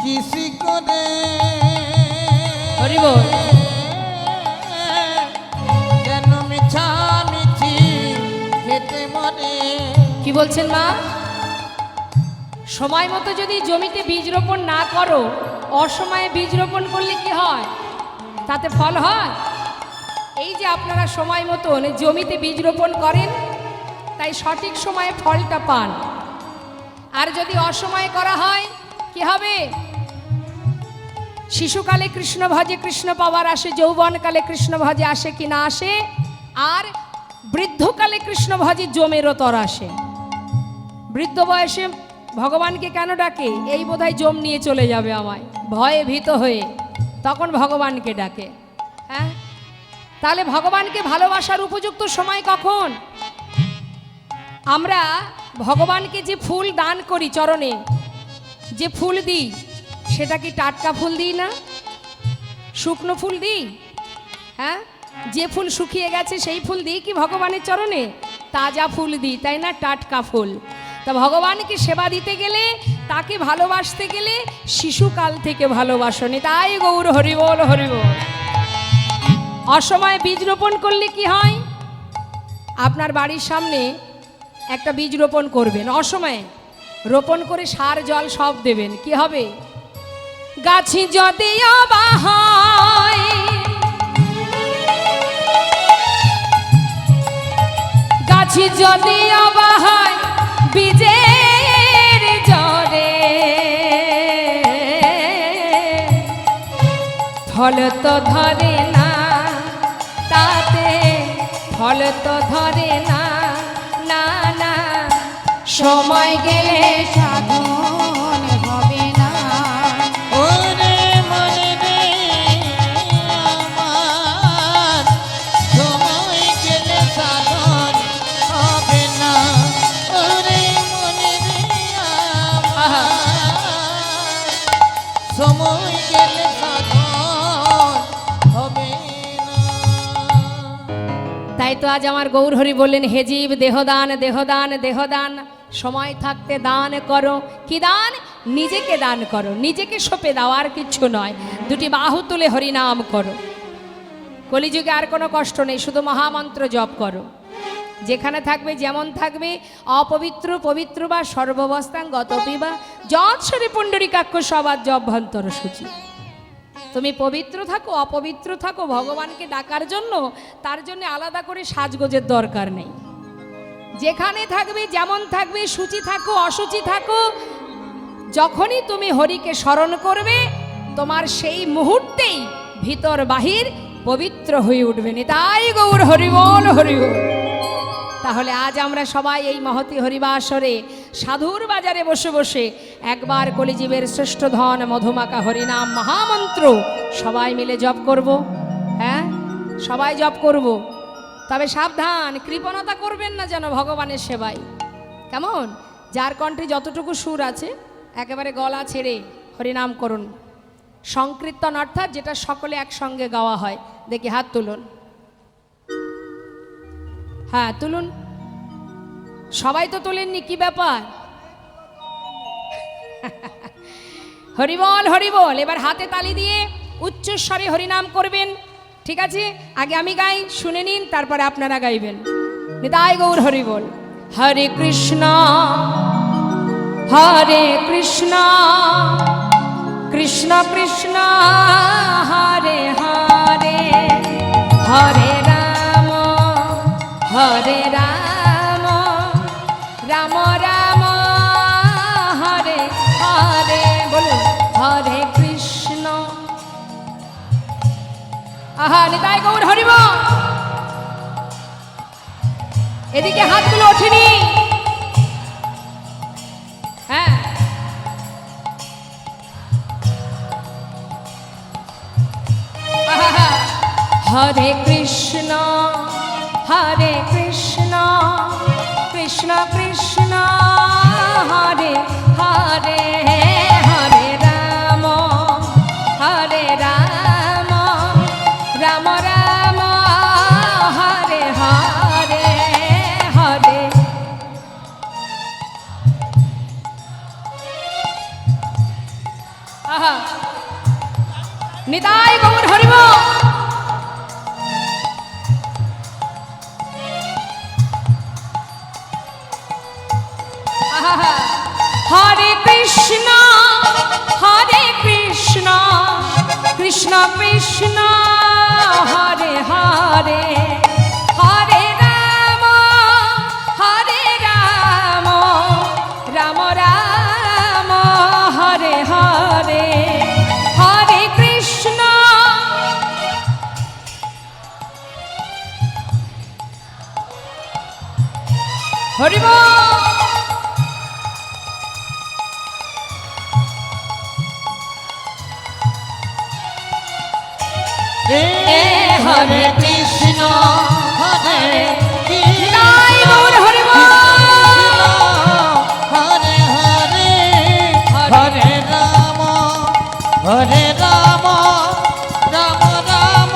কৃষি করে হরি বল। যেন মিছামিছি খেতে মরে। কি বলছেন মা? সময় মতো যদি জমিতে বীজ রোপণ না করো, অসময়ে বীজ রোপণ করলে কি হয়? তাতে ফল হয়? এই যে আপনারা সময় মতো জমিতে বীজ রোপণ করেন, তাই সঠিক সময়ে ফলটা পান। আর যদি অসময়ে করা হয়, কি হবে? শিশুকালে কৃষ্ণ ভজে কৃষ্ণ পাওয়ার আসে, যৌবনকালে কৃষ্ণ ভজে আসে কি না আসে, আর বৃদ্ধকালে কৃষ্ণ ভজে জমেরও তর আসে। বৃদ্ধ বয়সে ভগবানকে কেন ডাকে? এই বোধহয় জম নিয়ে চলে যাবে আমায়, ভয়ে ভীত হয়ে, তখন ভগবানকে ডাকে। হ্যাঁ, তাহলে ভগবানকে ভালোবাসার উপযুক্ত সময় কখন? আমরা ভগবানকে যে ফুল দান করি, চরণে যে ফুল দিই, সেটা কি টাটকা ফুল দিই না? শুকনো ফুল দিই? হ্যাঁ, যে ফুল শুকিয়ে গেছে সেই ফুল দিই কি ভগবানের চরণে? তাজা ফুল দিই, তাই না? টাটকা ফুল। তা ভগবানকে সেবা দিতে গেলে, তাকে ভালোবাসতে গেলে শিশুকাল থেকে ভালোবাসনি। তাই গৌর হরিবোল হরিবোল। অসময়ে বীজ রোপণ করলে কি হয়? আপনার বাড়ির সামনে একটা বীজ রোপণ করবেন, অসময়ে রোপণ করে সার জল সব দেবেন, কি হবে? গাছি যদি অবাহায়, গাছি যদি অবাহায় বীজের জরে, ফল তো ধরে না, তাতে ফল তো ধরে না, না না, সময় গেলে সাধন হবে না। ওরে মনে রে আমার, সময় গেলে সাধন হবে না। ওরে মনে রে আমার, সময় গেলে সাধন হবে না। তাই তো আজ আমার গৌর হরি বললেন, হে জীব দেহদান দেহদান দেহদান, সময় থাকতে দান করো। কি দান? নিজেকে দান করো, নিজেকে সঁপে দাও, আর কিচ্ছু নয়। দুটি বাহু তুলে হরিনাম করো। কলিযুগে আর কোনো কষ্ট নেই, শুধু মহামন্ত্র জপ করো। যেখানে থাকবে, যেমন থাকবে, অপবিত্র পবিত্র বা সর্ববস্থাং গতপি বা যৎসরি পুণ্ডরিকাক্ষ সবার জভ্যন্তর সূচি। তুমি পবিত্র থাকো, অপবিত্র থাকো, ভগবানকে ডাকার জন্য তার জন্য আলাদা করে সাজগোজের দরকার নেই। যেখানে থাকবে, যেমন থাকবে, সূচি থাকো অসুচি থাকো, যখনই তুমি হরিকে স্মরণ করবে, তোমার সেই মুহূর্তেই ভিতর বাহির পবিত্র হয়ে উঠবে। তাই গৌর হরিবোল হরিবোল। তাহলে আজ আমরা সবাই এই মহতি হরিবাসরে সাধুর বাজারে বসে বসে একবার কলিজীবের শ্রেষ্ঠ ধন মধুমাকা হরিনাম মহামন্ত্র সবাই মিলে জপ করব। হ্যাঁ, সবাই জপ করব। তবে সাবধান, কৃপণতা করবেন না যেন ভগবানের সেবায়। কেমন? যার কণ্ঠে যতটুকু সুর আছে একেবারে গলা ছেড়ে হরিনাম করুন। সংকীর্তন অর্থাৎ যেটা সকলে একসঙ্গে গাওয়া হয়। দেখি হাত তুলুন। হ্যাঁ তুলুন। সবাই তো তোলেননি, কি ব্যাপার? হরিবল হরিবল। এবার হাতে তালি দিয়ে উচ্চস্বরে হরিনাম করবেন, ঠিক আছে? আগে আমি গাই, শুনে নিন, তারপরে আপনারা গাইবেন। নিতাই গৌর হরিবল। হরে কৃষ্ণ হরে কৃষ্ণ কৃষ্ণ কৃষ্ণ হরে হরে, হরে রাম রাম রাম হরে হরে। বলুন হরে কৃষ্ণ। আহা, নিতাই গৌর হরিবল। এদিকে হাতগুলো ওঠেনি। হ্যাঁ, হরে কৃষ্ণ কৃষ্ণ কৃষ্ণ হরে হরে, হরে রাম রাম রাম হরে হরে হরে। আহা, নিতাই গৌর হরিবল। হরে কৃষ্ণ কৃষ্ণ কৃষ্ণ হরে হরে, হরে রাম রাম রাম হরে হরে, হরে কৃষ্ণ। হরিবল। হরে কৃষ্ণ হরে নিতাই গৌর হরিবল। হরে হরে হরে রাম রাম রাম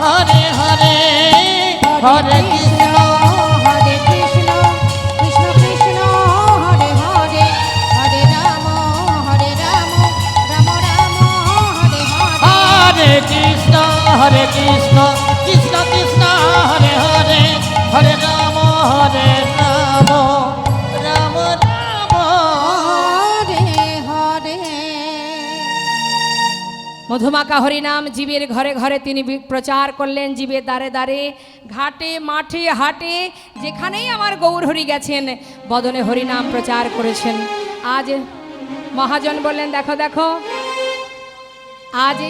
হরে হরে, হরে কৃষ্ণ হরে কৃষ্ণ কৃষ্ণ কৃষ্ণ হরে হরে, হরে রাম রাম রাম হরে হরে। হরে কৃষ্ণ কৃষ্ণ কৃষ্ণ হরে হরে, হরে রাম রাম রাম হরে হরে। মধুমাকা হরিনাম জীবের ঘরে ঘরে তিনি প্রচার করলেন, জীবের দ্বারে দ্বারে, ঘাটে মাঠে হাটে, যেখানেই আমার গৌর হরি গেছেন বদনে হরিনাম প্রচার করেছেন। আজ মহাজন বললেন, দেখো দেখো, আজ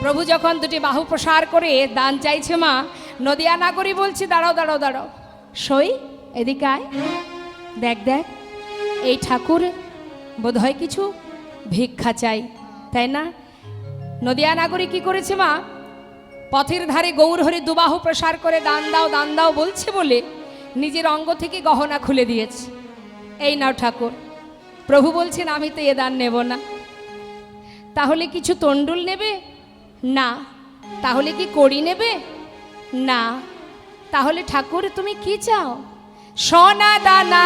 প্রভু যখন দুটি বাহু প্রসার করে দান চাইছে, মা নদিয়া নাগরী বলছে, দাঁড়াও দাঁড়াও দাঁড়াও, সই এদিকে আয়, দেখ দেখ, এই ঠাকুর বোধহয় কিছু ভিক্ষা চাই, তাই না? নদিয়া নাগরী কি করেছে মা? পথের ধারে গৌর হরি দুবাহু প্রসার করে দান দাও বলছে বলে নিজের অঙ্গ থেকে গহনা খুলে দিয়েছে। এই নাও ঠাকুর। প্রভু বলছেন, আমি তো এ দান নেব না। তাহলে কিছু তণ্ডুল নেবে? না। তাহলে কি কড়ি নেবে? না। তাহলে ঠাকুর তুমি কি চাও? সোনা দানা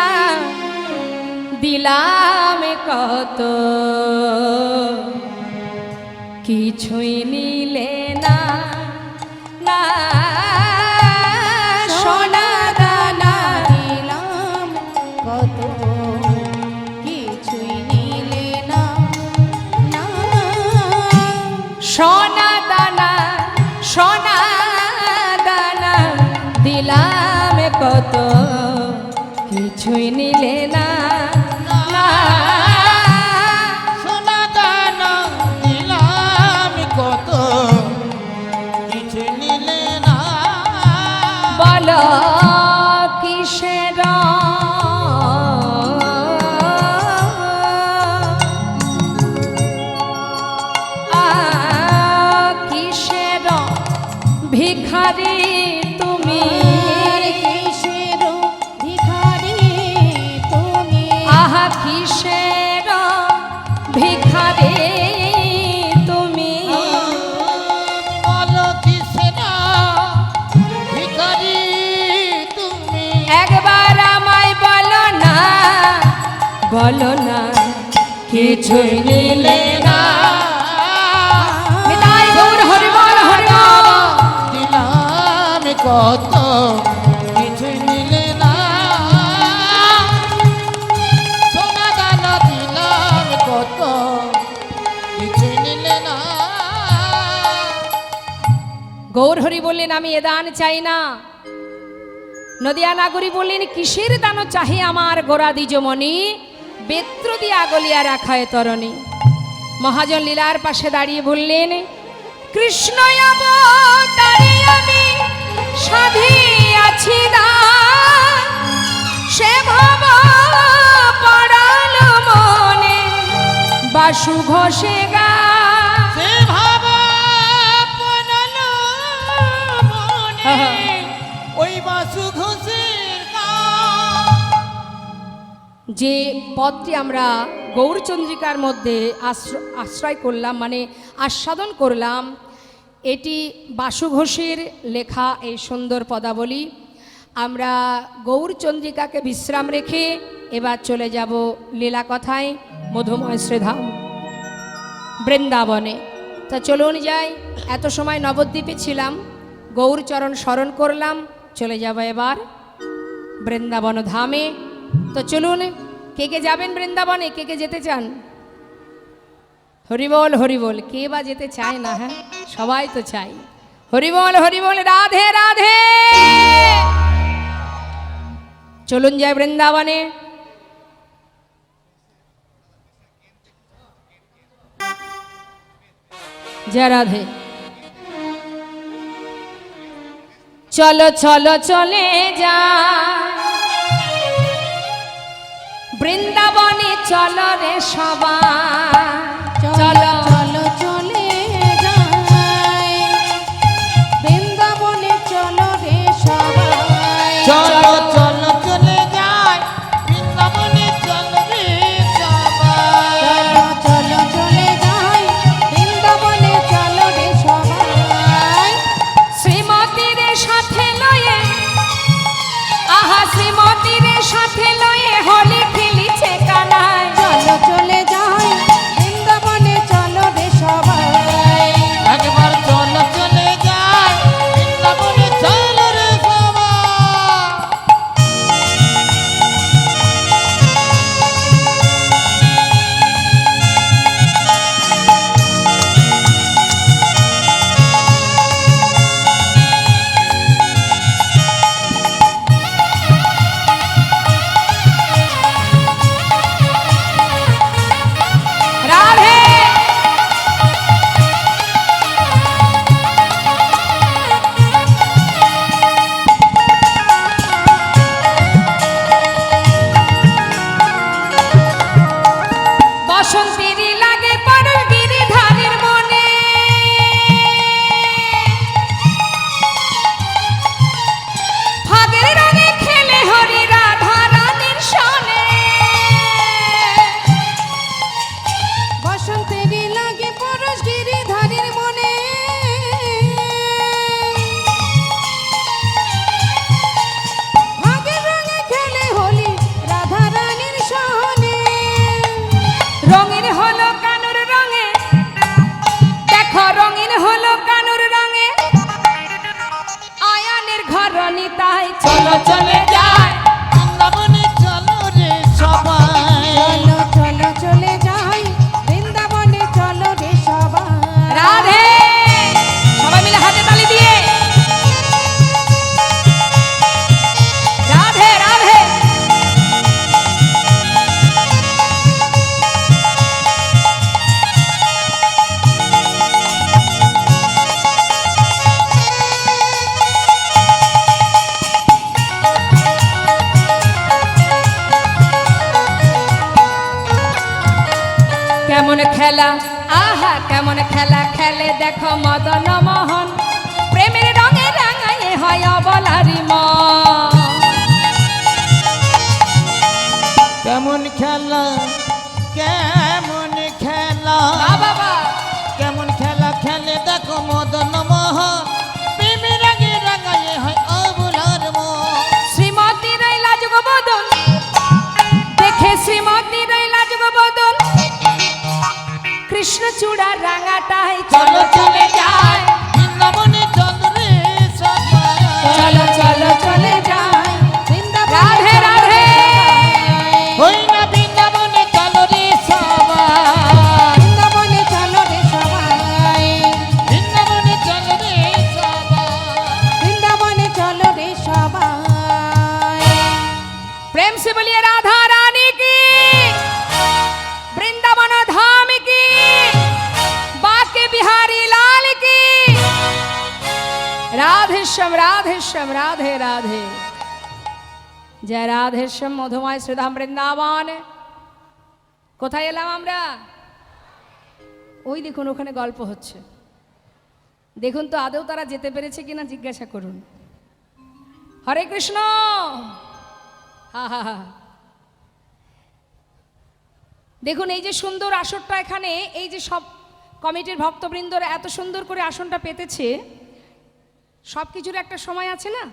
দিলাম কত, কিছুই নিলে না, না সোনা দানা দিলাম কত, কিছুই নিলে না, না সোনা দানা দিলাম কত, কিছুই নিলে না, না সোনা দানা দিলাম কত, কিছু নিলে না। বলো কিসের কিসের ভিখারি তুমি, কিসের ভিখারি তুমি, আহা কিসের ভিখারি তুমি, বলো কিসের ভিখারি তুমি। একবার আমায় বলো না, বলো না কিছুই নিলে না। নিতাই গৌর হরি বল হরি বল। দিলাম কত কিছুই নিলে না। সোনা দানা দিলাম কত কিছুই নিলে না। গৌর হরি বললেন আমি এ দান চাই না। নদিয়া নাগরী বললেন কিসের দান চাহে আমার গোরা দ্বিজমণি, বেত্র দিয়া গলিয়া রাখায় তরণী। মহাজন লীলার পাশে দাঁড়িয়ে বললেন কৃষ্ণ অবতারে আমি সাধিয়াছি দান, সে ভব পড়াল মনে বাসু ঘোষে গা। সে ভাবা পনালো মনে ওই বাসু ঘোষের গান। যে পদটি আমরা গৌরচন্দ্রিকার মধ্যে আশ্রয় করলাম, মানে আস্বাদন করলাম, এটি বাসু ঘোষের লেখা এই সুন্দর পদাবলী। আমরা গৌরচন্দ্রিকাকে বিশ্রাম রেখে এবার চলে যাব লীলা কথায় মধুময় শ্রীধাম বৃন্দাবনে। তা চলুন যাই, এত সময় নবদ্বীপে ছিলাম, গৌরচরণ স্মরণ করলাম, চলে যাব এবার বৃন্দাবন ধামে। তো চলুন, কে কে যাবেন বৃন্দাবনে, কে কে যেতে চান? হরিবল হরিবল, কে বা যেতে চায় না? হ্যাঁ, সবাই তো চাই। হরিবল হরিবল, রাধে রাধে। চলুন যাই বৃন্দাবনে। জয় রাধে। চলো চলো চলে যা বৃন্দাবনে, চলো রে সবাই, চলো চলো চলে যাই বৃন্দাবনে, চলো রে সবাই। চলো চলো চলে যাই বৃন্দাবনে, চলো রে সবাই। চলো চলো চলে যাই বৃন্দাবনে, চলো রে সবাই। শ্রীমতীর সাথে লয়ে, আহা শ্রীমতীর সাথে লয়ে হোলি খেলিছে কানায়। চলো চলে যাই বৃন্দাবনে, চলো রে সবাই। একবার চলো চলে যাই বৃন্দাবনে, চলো রে সবাই। রাধে। বসন্তের লাগে পরশ গিরিধারীর মনে, ফাগের রঙে খেলে হরি রাধা রানীর সনে। বসন্তেরই লাগে পরশ গিরিধারীর মনে, ভাগের রঙে খেলে হোলি রাধা রানীর সনে। রঙিন হলো কানুর রঙে, দেখো রঙিন হলো কানুর রঙে, আয়ানের ঘর নিতাই। চলো চলে যায় বৃন্দাবনে, চলো রে সবাই। চলো চলো চলে যাই বৃন্দাবনে, চলো রে সবাই। রাধে। সবাই মিলে হাতে তালি দিয়ে রাধে রাধে। কেমন খেলা, আহা কেমন খেলা খেলে দেখো মদন মোহন, প্রেমের রঙে রাঙায়ে হয় অবলারি মন। কেমন খেলা, কেমন খেলা, বাবা কেমন খেলা খেলে দেখো মদন মোহন, প্রেমের আগে রাঙায়ে হয় অবলার মন। শ্রীমতীর এই লাজুক বদন দেখে, শ্রীমতীর এই লাজুক বদন से बोलिए राधा रानी की, वृंदावन धाम की, बाके बिहारी लाल की। राधेश्याम राधेश्याम राधे राधे। जय রাধেশ্যাম মধুময় শ্রীধাম বৃন্দাবন। কোথায় এলাম আমরা? ওই দেখুন ওখানে গল্প হচ্ছে, দেখুন তো আদৌ তারা যেতে পেরেছে কিনা জিজ্ঞাসা করুন। হরে কৃষ্ণ। হা হা হা। দেখুন এই যে সুন্দর আসরটা, এখানে এই যে সব কমিটির ভক্তবৃন্দরা এত সুন্দর করে আসনটা পেতেছে, সব কিছুর একটা সময় আছে না?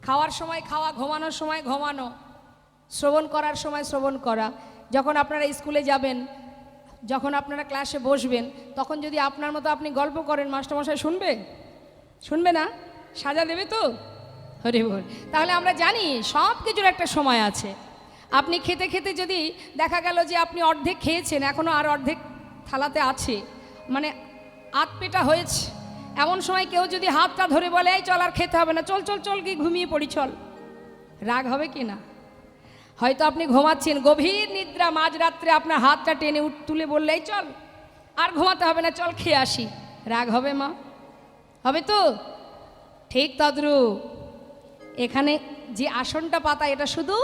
খাওয়ার সময় খাওয়া, ঘুমানোর সময় ঘুমানো, শ্রবণ করার সময় শ্রবণ করা। যখন আপনারা স্কুলে যাবেন, যখন আপনারা ক্লাসে বসবেন, তখন যদি আপনার মতো আপনি গল্প করেন, মাস্টারমশাই শুনবে? শুনবে না? সাজা দেবে তো? হরি বল। তাহলে আমরা জানি সব কিছুর একটা সময় আছে। আপনি খেতে খেতে যদি দেখা গেল যে আপনি অর্ধেক খেয়েছেন, এখনও আর অর্ধেক থালাতে আছে, মানে আধ পেটা হয়েছে, এমন সময় কেউ যদি হাতটা ধরে বলে এই চল আর খেতে হবে না, চল চল চল, কি ঘুমিয়ে পড়ি চল, রাগ হবে কি না? হয়তো আপনি ঘুমাচ্ছেন, গভীর নিদ্রা, মাঝরাত্রে আপনার হাতটা টেনে তুলে বললে এই চল আর ঘুমাতে হবে না, চল খেয়ে আসি, রাগ হবে মা? হবে তো? ঠিক তদ্রূপ এখানে যে আসনটা পাতা, এটা শুধু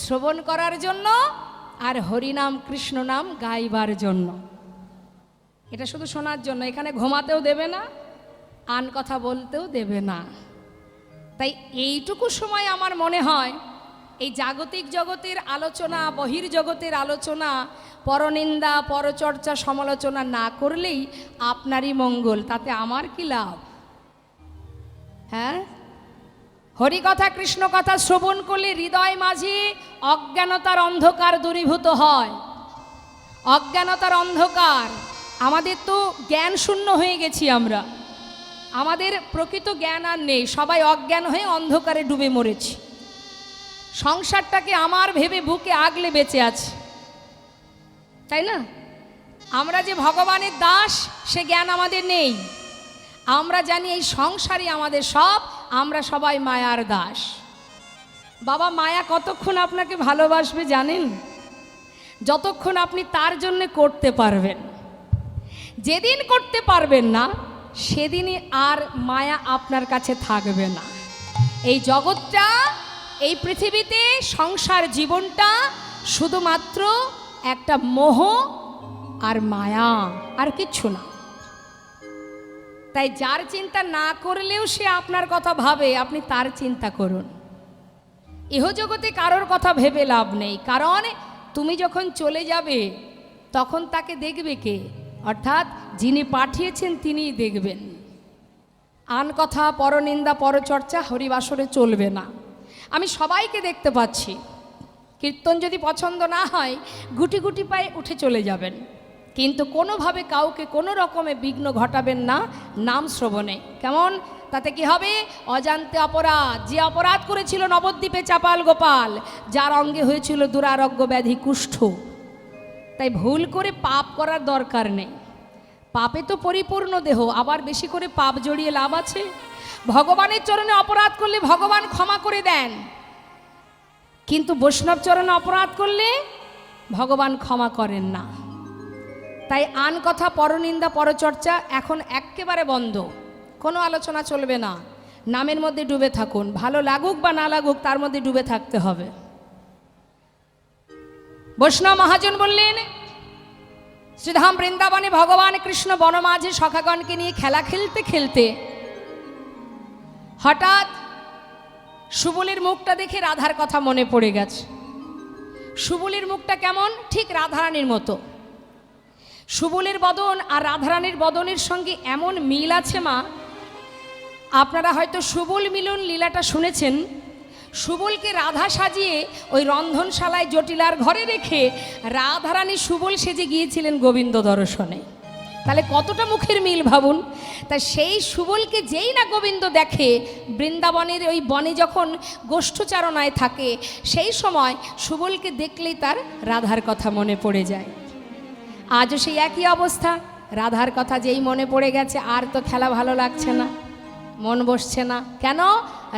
শ্রবণ করার জন্য আর হরিনাম কৃষ্ণ নাম গাইবার জন্য, এটা শুধু শোনার জন্য। এখানে ঘুমাতেও দেবে না, আন কথা বলতেও দেবে না। তাই এইটুকু সময় আমার মনে হয় এই জাগতিক জগতের আলোচনা, বহির জগতের আলোচনা, পরনিন্দা, পরচর্চা, সমালোচনা না করলেই আপনারই মঙ্গল, তাতে আমার কি লাভ? হ্যাঁ, হরি কথা কৃষ্ণ কথা শ্রবণ করলে হৃদয় মাঝে অজ্ঞানতার অন্ধকার দূরীভূত হয়। অজ্ঞানতার অন্ধকার, আমাদের তো জ্ঞান শূন্য হয়ে গেছি আমরা, আমাদের প্রকৃত জ্ঞান আর নেই, সবাই অজ্ঞান হয়ে অন্ধকারে ডুবে মরেছি। সংসারটাকে আমার ভেবে বুকে আগলে বেঁচে আছে, তাই না? আমরা যে ভগবানের দাস, সে জ্ঞান আমাদের নেই। আমরা জানি এই সংসারই আমাদের সব, আমরা সবাই মায়ার দাস। বাবা মায়া কতক্ষণ আপনাকে ভালোবাসবে জানেন? যতক্ষণ আপনি তার জন্য করতে পারবেন। যেদিন করতে পারবেন না, সেদিনই আর মায়া আপনার কাছে থাকবে না। এই জগৎটা, এই পৃথিবীতে সংসার জীবনটা শুধুমাত্র একটা মোহ আর মায়া, আর কিচ্ছু না। তাই যার চিন্তা না করলেও সে আপনার কথা ভাবে, আপনি তার চিন্তা করুন। ইহজগতে কারোর কথা ভেবে লাভ নেই, কারণ তুমি যখন চলে যাবে তখন তাকে দেখবে কে? অর্থাৎ যিনি পাঠিয়েছেন তিনিই দেখবেন। আন কথা, পরনিন্দা, পরচর্চা হরিবাসরে চলবে না। আমি সবাইকে দেখতে পাচ্ছি, কীর্তন যদি পছন্দ না হয় গুটি গুটি পায়ে উঠে চলে যাবেন, কিন্তু কোনোভাবে কাউকে কোনো রকমে বিঘ্ন ঘটাবেন না নাম শ্রবণে। কেমন? তাতে কি হবে? অজান্তে অপরাধ। যে অপরাধ করেছিল নবদ্বীপে চাপাল গোপাল, যার অঙ্গে হয়েছিল দুরারোগ্য ব্যাধি কুষ্ঠ। তাই ভুল করে পাপ করার দরকার নেই। পাপে তো পরিপূর্ণ দেহ, আবার বেশি করে পাপ জড়িয়ে লাভ আছে? ভগবানের চরণে অপরাধ করলে ভগবান ক্ষমা করে দেন, কিন্তু বৈষ্ণব চরণে অপরাধ করলে ভগবান ক্ষমা করেন না। তাই আন কথা, পরনিন্দা, পরচর্চা এখন একেবারে বন্ধ, কোনো আলোচনা চলবে না। নামের মধ্যে ডুবে থাকুন, ভালো লাগুক বা না লাগুক তার মধ্যে ডুবে থাকতে হবে। বৈষ্ণব মহাজন বললেন, শ্রীধাম বৃন্দাবনে ভগবান কৃষ্ণ বনমাঝে সখাগণকে নিয়ে খেলা খেলতে খেলতে হঠাৎ সুবলের মুখটা দেখে রাধার কথা মনে পড়ে গেছে। সুবলের মুখটা কেমন? ঠিক রাধারানীর মতো। সুবলের বদন আর রাধারানীর বদনের সঙ্গে এমন মিল আছে মা। আপনারা হয়তো সুবল মিলন লীলাটা শুনেছেন। সুবলকে রাধা সাজিয়ে ওই রন্ধনশালায় জটিলার ঘরে রেখে রাধারানী সুবল সেজে গিয়েছিলেন গোবিন্দ দর্শনে। তাহলে কতটা মুখের মিল ভাবুন। তা সেই সুবলকে যেই না গোবিন্দ দেখে, বৃন্দাবনের ওই বনে যখন গোষ্ঠচারণায় থাকে, সেই সময় সুবলকে দেখলেই তার রাধার কথা মনে পড়ে যায়। আজও সেই একই অবস্থা, রাধার কথা যেই মনে পড়ে গেছে আর তো খেলা ভালো লাগছে না। মন বসছে না কেন?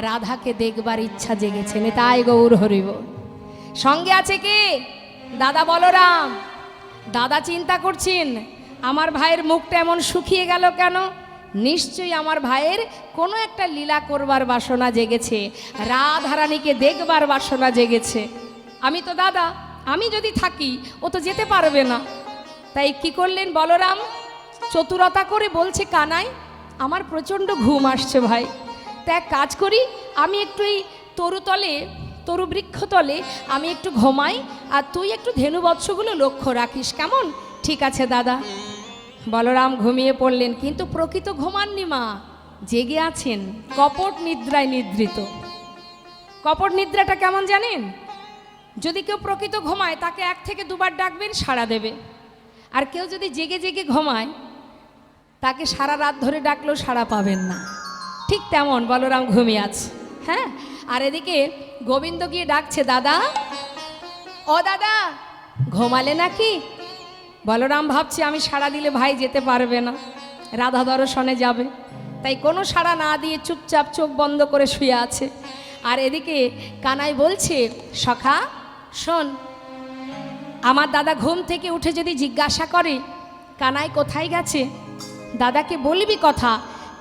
রাধাকে দেখবার ইচ্ছা জেগেছে। নিতাই গৌর হরিব। সঙ্গে আছে কি? দাদা বলরাম। দাদা চিন্তা করছেন আমার ভাইয়ের মুখটা এমন শুকিয়ে গেল কেন? নিশ্চয়ই আমার ভাইয়ের কোনো একটা লীলা করবার বাসনা জেগেছে, রাধারানীকে দেখবার বাসনা জেগেছে। আমি তো দাদা, আমি যদি থাকি ও তো যেতে পারবে না। তাই কি করলেন বলরাম? চতুরতা করে বলছে, কানাই আমার প্রচণ্ড ঘুম আসছে ভাই, তা এক কাজ করি, আমি একটু এই তরু বৃক্ষতলে আমি একটু ঘুমাই, আর তুই একটু ধেনুবৎসগুলো লক্ষ্য রাখিস, কেমন? ঠিক আছে দাদা। বলরাম ঘুমিয়ে পড়লেন, কিন্তু প্রকৃত ঘুমাননি মা, জেগে আছেন, কপট নিদ্রায় নিদ্রিত। কপট নিদ্রাটা কেমন জানেন? যদি কেউ প্রকৃত ঘুমায় তাকে 1 থেকে 2 বার ডাকবেন, সাড়া দেবে। আর কেউ যদি জেগে জেগে ঘুমায় তাকে সারা রাত ধরে ডাকলেও সাড়া পাবেন না। ঠিক তেমন বলরাম ঘুমিয়ে আছে। হ্যাঁ, আর এদিকে গোবিন্দ গিয়ে ডাকছে, দাদা, ও দাদা, ঘুমালে নাকি? বলরাম ভাবছে আমি সাড়া দিলে ভাই যেতে পারবে না, রাধা দর্শনে যাবে, তাই কোনো সাড়া না দিয়ে চুপচাপ চোখ বন্ধ করে শুয়ে আছে। আর এদিকে কানাই বলছে, সখা শোন, আমার দাদা ঘুম থেকে উঠে যদি জিজ্ঞাসা করে কানাই কোথায় গেছে, দাদাকে বলবি কথা,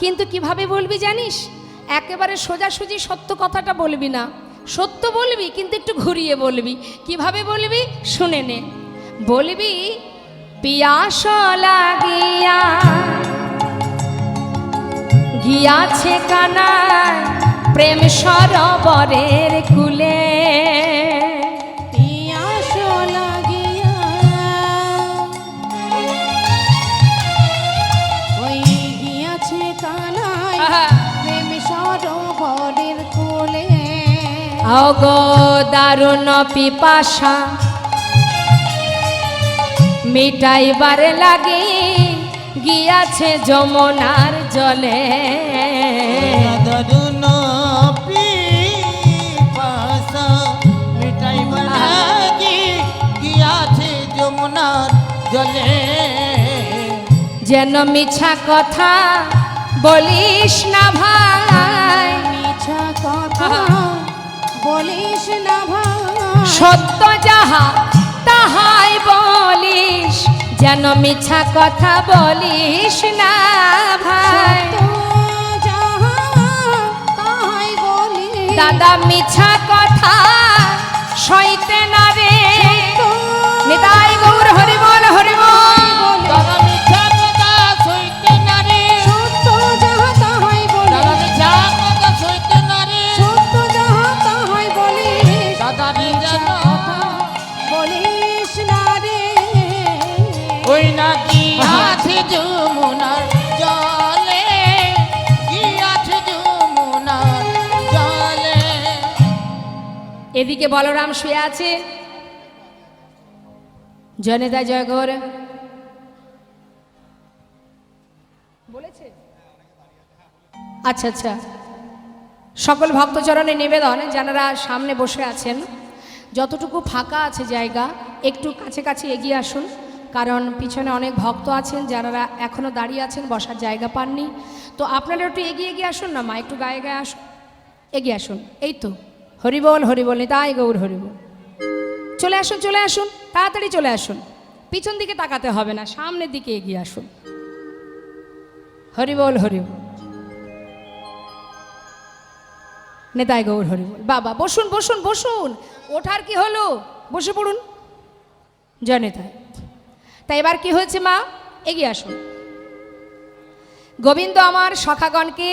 কিন্তু কিভাবে বলবি জানিস? একেবারে সোজাসুজি সত্য কথাটা বলবি না, সত্য বলবি কিন্তু একটু ঘুরিয়ে বলবি। কিভাবে বলবি শুনে নে। বলবি, পিয়াস লাগিয়া গিয়াছে কানাই প্রেম সরোবরের কূলে। পিয়াস লাগিয়া ওই গিয়াছে কানাই প্রেম সরোবরের কূলে। অগো দারুণ পিপাসা মিটাইবার লাগে গিয়াছে যমুনার জলে। দারুণ পিপাসা মিটাইবার লাগি গিয়াছে যমুনার জলে। যেন মিছা কথা বলিস না ভাই, মিছা কথা বলিস না ভাই, সত্য যাহা তাহাই বলিস, যেন মিছা কথা বলিস না ভাই। সত্য যাহা তাহাই বলিস। দাদা মিছা কথা সইতে না রে। নিতাই গৌর হরিবল হরিবল। দাদা মিথ্যা কথা সইতে না রে। সত্য যাহা তাহাই দাদা বলিস। মিথ্যা কথা সইতে না রে। সত্য যাহা তাহাই বলিস। দাদা নিজের কথা বলিস না রে। ওই নাকি আছে যমুনার জলে, কি আছে যমুনার জলে। এদিকে বলরাম শুয়ে আছে। জয়নিতা জয় গৌর বলেছে। আচ্ছা আচ্ছা, সকল ভক্তচরণে নিবেদন, যারা সামনে বসে আছেন যতটুকু ফাঁকা আছে জায়গা একটু কাছে কাছে এগিয়ে আসুন, কারণ পিছনে অনেক ভক্ত আছেন যারা এখনও দাঁড়িয়ে আছেন, বসার জায়গা পাননি। তো আপনারা একটু এগিয়ে এগিয়ে আসুন না মা, একটু গায়ে গায়ে আসুন, এগিয়ে আসুন। এই তো, হরিবল হরিবল, নিতাই গৌর হরিবল। চলে আসুন চলে আসুন, তাড়াতাড়ি চলে আসুন, পিছন দিকে তাকাতে হবে না, সামনের দিকে এগিয়ে আসুন। হরিবল হরিবল, নিতাই গৌর হরিবল। বাবা বসুন বসুন বসুন, ওঠার কি হলো, বসে পড়ুন। জয় নিতাই। তাই এবার কি হয়েছে মা, এগিয়ে আসুন। গোবিন্দ আমার সখাগণকে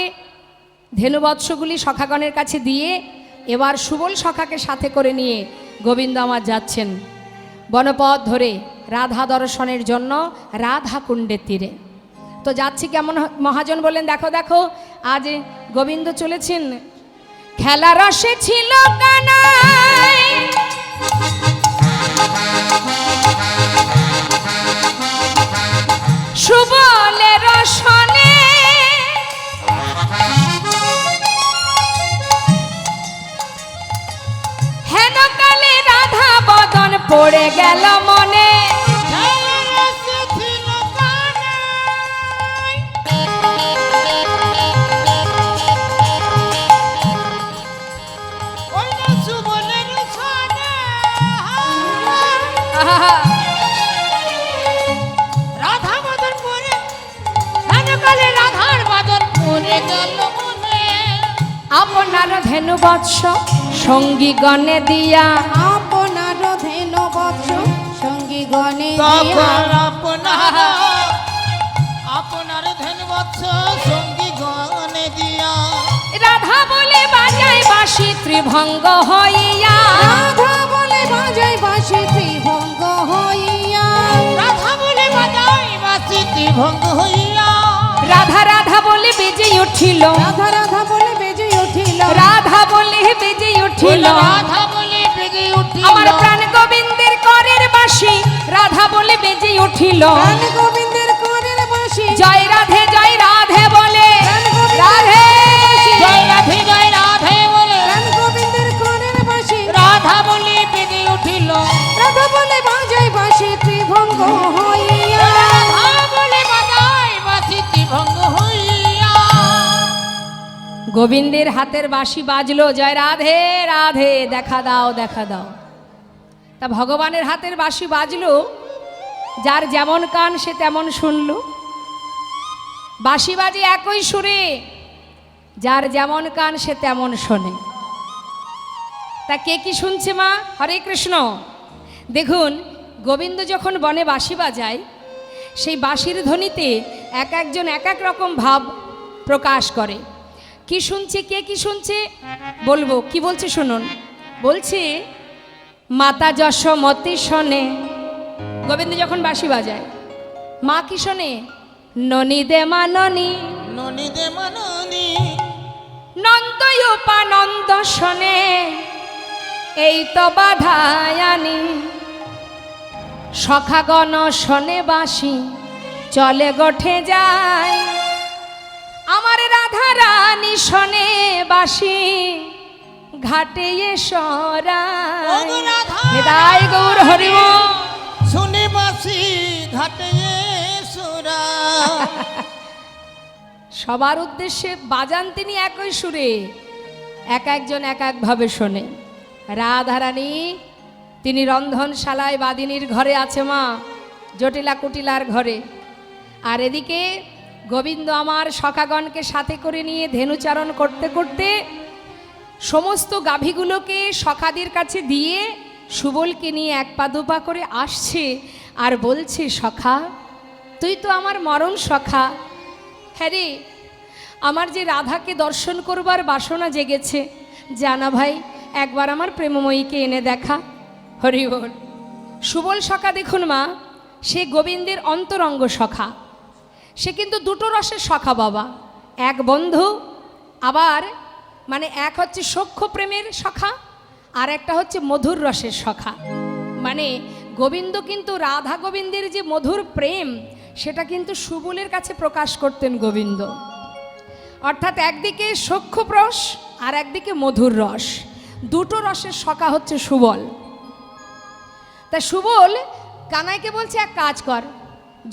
ধেনুবৎসগুলি সখাগণের কাছে দিয়ে এবার সুবল সখাকে সাথে করে নিয়ে গোবিন্দ আমার যাচ্ছেন বনপথ ধরে রাধা দর্শনের জন্য রাধা কুণ্ডের তীরে। তো যাচ্ছি কেমন মহাজন বললেন, দেখো দেখো আজ গোবিন্দ চলেছেন খেলা রসে ছিল কানাই, সুবলের রসনে হেন কালে রাধা বদন পড়ে গেল মনে। গেল মনে আপনার ধেনু বৎস সঙ্গী গণে দিয়া, আপনার ধেনু বৎস সঙ্গী গণে তখন আপনার ধন বৎস সঙ্গী গনে দিয়া, রাধা বলে বাজায় বাঁশি ত্রিভঙ্গ হইয়া, রাধা বলে বাজাই বাঁশি ত্রিভঙ্গ হইয়া, রাধা বলে বাজাই বাঁশি ত্রিভঙ্গ হইয়া, রাধা রাধা বলে বেজে উঠিল, রাধা রাধা বলে বেজে উঠিল, রাধা বলে বেজে উঠিল, রাধা বলে বেজে উঠিল, আমার প্রাণ গোবিন্দের করের বাঁশি রাধা বলে বেজে উঠিল, প্রাণ গোবিন্দের করের বাঁশি জয় রাধে বলে, প্রাণ গোবিন্দের রাধে জয় রাধে বলে, প্রাণ গোবিন্দের করের বাঁশি রাধা বলে বেজে উঠিল, রাধা বলে বাজাই বাঁশি ত্রিভঙ্গ হইয়া, রাধা বলে বাজাই বাঁশি ত্রিভঙ্গ হইয়া। গোবিন্দের হাতের বাঁশি বাজলো, জয় রাধে রাধে, দেখা দাও দেখা দাও। তা ভগবানের হাতের বাঁশি বাজলো, যার যেমন কান সে তেমন শুনল। বাঁশি বাজে একই সুরে, যার যেমন কান সে তেমন শোনে। তা কে কি শুনছে মা? হরে কৃষ্ণ। দেখুন, গোবিন্দ যখন বনে বাঁশি বাজায়, সেই বাঁশির ধ্বনিতে এক একজন এক এক রকম ভাব প্রকাশ করে। কি শুনছে, কে কি শুনছে বলবো। কি বলছে শুনুন। বলছে, মাতা যশোমতী শোনে। গোবিন্দ যখন বাঁশি বাজায়, মা কি শোনে? ননী দে মা ননী, ননী দে মাননী, নন্দ উপানন্দ শোনে, এই তো বাধায়ানি। সখাগণ শোনে বাঁশি, চলে গোঠে যায়। আমার রাধা রানী শোনে বাঁশি, ঘাটে সরায়। ওগো রাধা নিতাই গৌর হরিব। শুনে বাঁশি ঘাটে সুরা। সবার উদ্দেশ্যে বাজান তিনি একই সুরে, এক একজন এক একভাবে শোনে। রাধারানী তিনি রন্ধনশালায় বাদিনীর ঘরে আছে মা, জটিলা কুটিলার ঘরে। আর এদিকে গোবিন্দ আমার সখাগণকে সাথে করে নিয়ে ধেনুচারণ করতে করতে সমস্ত গাভীগুলোকে সখাদের কাছে দিয়ে সুবলকে নিয়ে এক পা দুপা করে আসছে আর বলছে, সখা তুই তো আমার মরণ সখা। হ্যাঁ রে, আমার যে রাধাকে দর্শন করবার বাসনা জেগেছে, জানা ভাই একবার আমার প্রেমময়ীকে এনে দেখা। হরি বল। সুবল সখা দেখুন মা, সে গোবিন্দের অন্তরঙ্গ সখা। সে কিন্তু দুটো রসের সখা বাবা, এক বন্ধু, আবার মানে এক হচ্ছে সখ্য প্রেমের সখা, আর একটা হচ্ছে মধুর রসের সখা। মানে গোবিন্দ কিন্তু রাধা গোবিন্দের যে মধুর প্রেম, সেটা কিন্তু সুবলের কাছে প্রকাশ করতেন গোবিন্দ। অর্থাৎ একদিকে সখ্য রস আর একদিকে মধুর রস, দুটো রসের সখা হচ্ছে সুবল। তা সুবল কানাইকে বলছে, এক কাজ কর,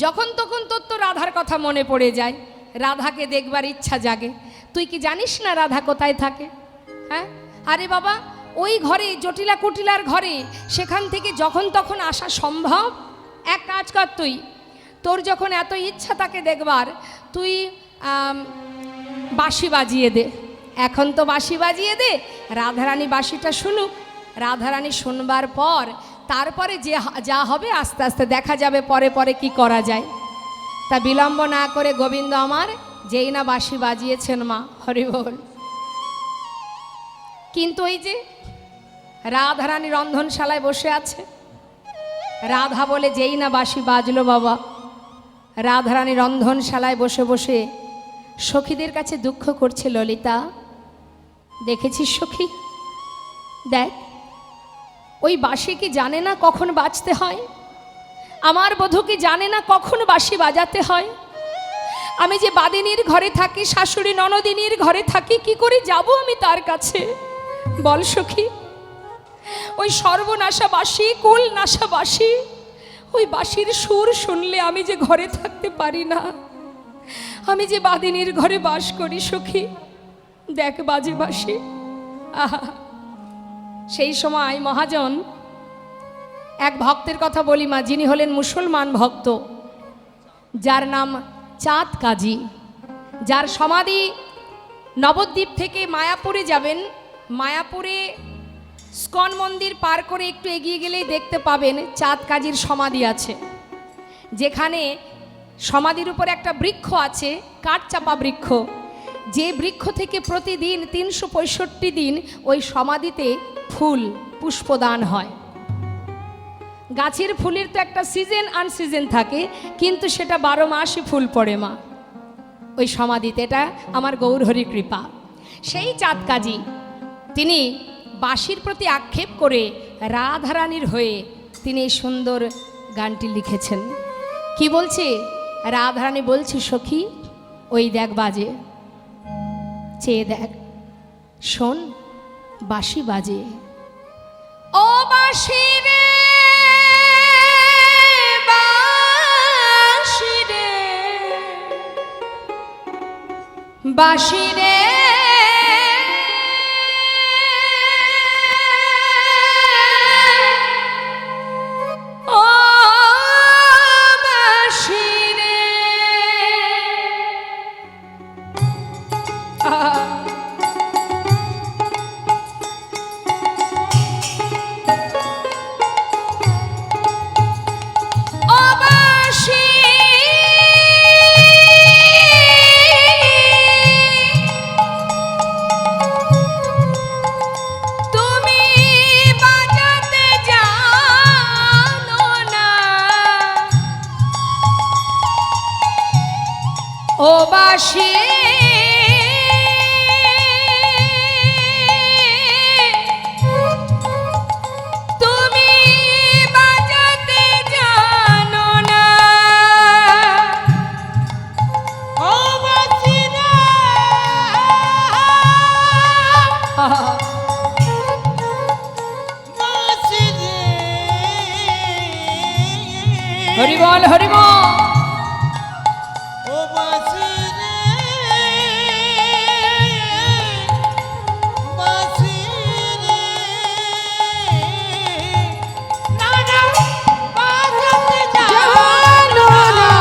যখন তখন তোর তো রাধার কথা মনে পড়ে যায়, রাধাকে দেখবার ইচ্ছা জাগে। তুই কি জানিস না রাধা কোথায় থাকে? হ্যাঁ, আরে বাবা ওই ঘরে, জটিলা কুটিলার ঘরে, সেখান থেকে যখন তখন আসা সম্ভব। এক কাজ কর, তুই তোর যখন এত ইচ্ছা তাকে দেখবার, তুই বাঁশি বাজিয়ে দে। এখন তো বাঁশি বাজিয়ে দে, রাধারানী বাঁশিটা শুনুক। রাধারানী শুনবার পর তারপরে যে যা হবে আস্তে আস্তে দেখা যাবে, পরে পরে কি করা যায়। তা বিলম্ব না করে গোবিন্দ আমার যেই না বাঁশি বাজিয়েছেন মা, হরি বল। কিন্তু ওই যে রাধারানী রন্ধনশালায় বসে আছে, রাধা বলে যেই না বাঁশি বাজলো বাবা, রাধারানী রন্ধনশালায় বসে বসে সখীদের কাছে দুঃখ করছে। ললিতা, দেখেছিস সখী, দেখ ওই বাঁশি কি জানে না কখন বাজতে হয়? আমার বধূ কি জানে না কখন বাঁশি বাজাতে হয়? আমি যে বাদিনীর ঘরে থাকি, শাশুড়ি ননদিনীর ঘরে থাকি, কি করে যাব আমি তার কাছে? বল সখী। ওই সর্বনাশা বাঁশি, কুল নাশা বাঁশি, ওই বাঁশির সুর শুনলে আমি যে ঘরে থাকতে পারি না। আমি যে বাদিনীর ঘরে বাস করি সখী, দেখ বাজে বাঁশি। আহা, সেই সময় মহাজন এক ভক্তের কথা বলি মা, যিনি হলেন মুসলমান ভক্ত, যার নাম চাঁদ কাজী, যার সমাধি নবদ্বীপ থেকে মায়াপুরে যাবেন, মায়াপুরে স্কন মন্দির পার করে একটু এগিয়ে গেলেই দেখতে পাবেন চাঁদ কাজীর সমাধি আছে, যেখানে সমাধির উপর একটা বৃক্ষ আছে, কাঠচাপা বৃক্ষ, যে বৃক্ষ থেকে প্রতিদিন 365 দিন ওই সমাধিতে ফুল পুষ্পদান হয়। গাছের ফুলের তো একটা সিজন আনসিজন থাকে, কিন্তু সেটা 12 মাসই ফুল পড়ে মা ওই সমাধিতে। এটা আমার গৌরহরি কৃপা। সেই চাঁদ কাজী তিনি বাঁশির প্রতি আক্ষেপ করে রাধারানীর হয়ে তিনি এই সুন্দর গানটি লিখেছেন। কি বলছে? রাধারানী বলছে, সখী ওই দেখ বাজে, চেয়ে দেখ, শোন বাঁশি বাজে। ও বাঁশি রে বাঁশি রে বাঁশি রে ও বাঁশি রে ও বাঁশি তুমি বাজাতে জানো না, ও বাঁশি তুমি বাজাতে জানো না, ও বাঁশি রে বাঁশি রে। হরি বল হরি বল। ও বাঁশি রে বাঁশি রে। না না বাজাতে জানো না,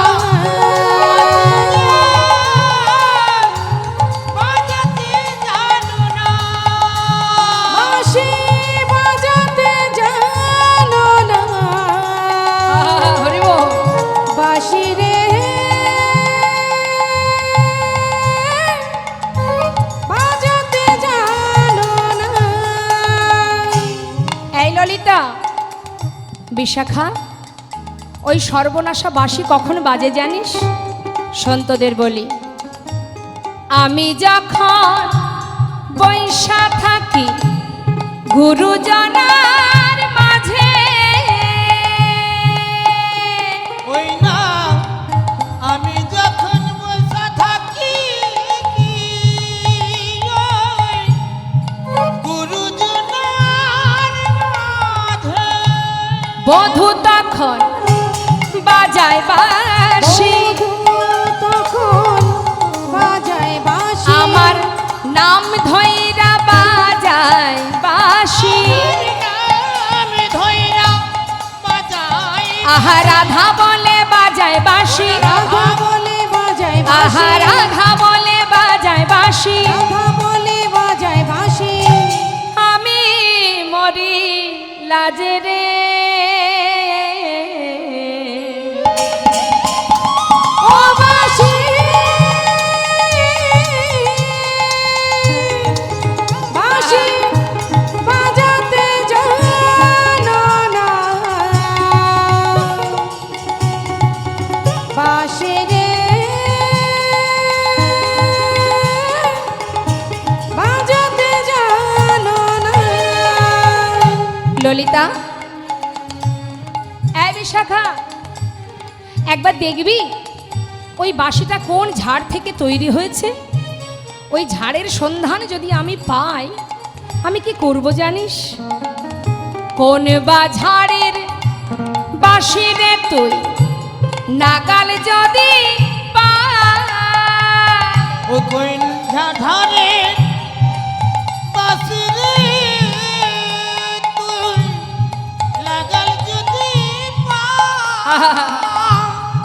বাজাতে জানো না। বাঁশি বাজাতে জানো না, হরি বল। বাঁশি রে বাজাতে জানো না। এই ললিতা, বিশাখা, ওই সর্বনাশা বাঁশি কখন বাজে জানিস? সন্তদের বলি, আমি যখন বৈশা থাকি গুরুজনার মাঝে, ওই না আমি যখন বসে থাকি ওই গুরুজনার মাঝে, বধূ তখন বাজায় বাঁশি, তখন বাজায় বাঁশি, আমার নাম ধইরা বাজায় বাঁশি, আমি ধইরা বাজাই, আহা রাধা বলে বাজায় বাঁশি, রাধা বলে বাজায় আহা বাঁশি, রাধা বলে বাজায় বাঁশি, রাধা বলে বাজায় বাঁশি। আমি মরি লাজে রে। ও বাঁশি বাঁশি বাজাতে জানো না, বাঁশি রে বাজাতে জানো না। ললিতা, এই বিশাখা, একবার দেখবি ওই বাঁশিটা কোন ঝাড় থেকে তৈরি হয়েছে? ওই ঝাড়ের সন্ধান যদি আমি পাই, আমি কি করব জানিস? কোন বা ঝাড়ের বাঁশি রে তুই নাগাল যদি পাই, ও কোন ঝাড়ে বাঁশি রে তুই লাগাল যদি পা।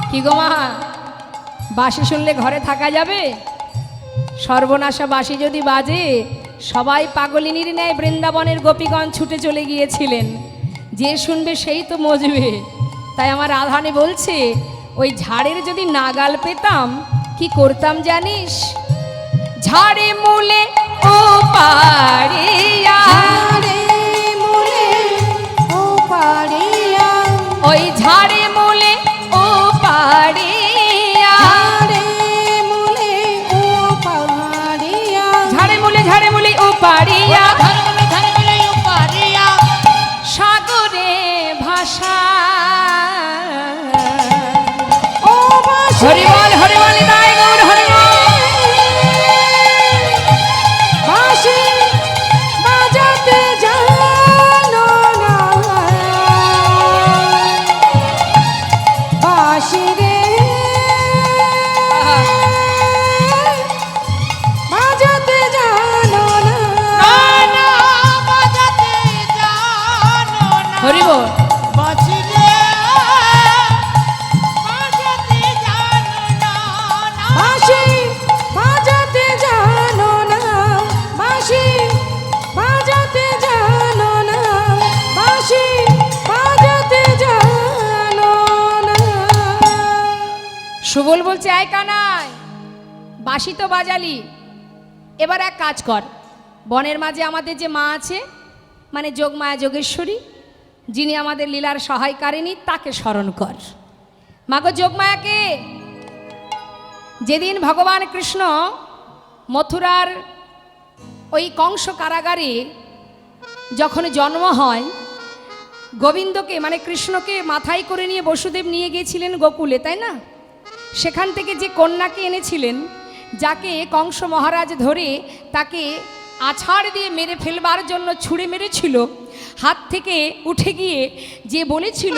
কি গো মা, বাঁশি শুনলে ঘরে থাকা যাবে? সর্বনাশা বাঁশি যদি বাজে, সবাই পাগলিনীর ন্যায় বৃন্দাবনের গোপীগণ ছুটে চলে গিয়েছিলেন, যে শুনবে সেই তো মজবে। তাই আমার রাধারানী বলছে, ওই ঝাড়ের যদি নাগাল পেতাম কি করতাম জানিস? ঝাড়ে মূলে ও পাড়িয়া, ঝাড়ে মূলে ও পাড়িয়া, ওই ঝাড়ে মূলে ও পাড়িয়া, ঝাড়ে মূলে ও পাড়িয়া, ঝাড়ে মূলে ও পাড়িয়া, ধারে বলে পারিয়া সাগরে ভাষা। ও বাঁশি হরিবল হরিবল নিতাই গৌর হরিবল। বাঁশি বাজাতে জানো না, বাঁশি রে বাজাতে জানো না, না বাজাতে জানো না হরিবল বাঁচিলে বাজাতে জানো না বাঁশি বাজাতে জানো না, বাঁশি বাজাতে জানো না, বাঁশি বাজাতে জানো না। সুবল বলছে, আয় কানাই, বাঁশি তো বাজালি, এবার এক কাজ কর, বনের মাঝে আমাদের যে মা আছে, মানে যোগমায়া যোগেশ্বরী, যিনি আমাদের লীলার সহায়কারিণী, তাকে স্মরণ কর। মাগো যোগমায়াকে, যেদিন ভগবান কৃষ্ণ মথুরার ওই কংস কারাগারে যখন জন্ম হয়, গোবিন্দকে মানে কৃষ্ণকে মাথায় করে নিয়ে বসুদেব নিয়ে গিয়েছিলেন গোকুলে, তাই না? সেখান থেকে যে কন্যাকে এনেছিলেন, যাকে কংস মহারাজ ধরে তাকে আছাড় দিয়ে মেরে ফেলবার জন্য ছুঁড়ে মেরেছিল, হাত থেকে উঠে গিয়ে যে বলেছিল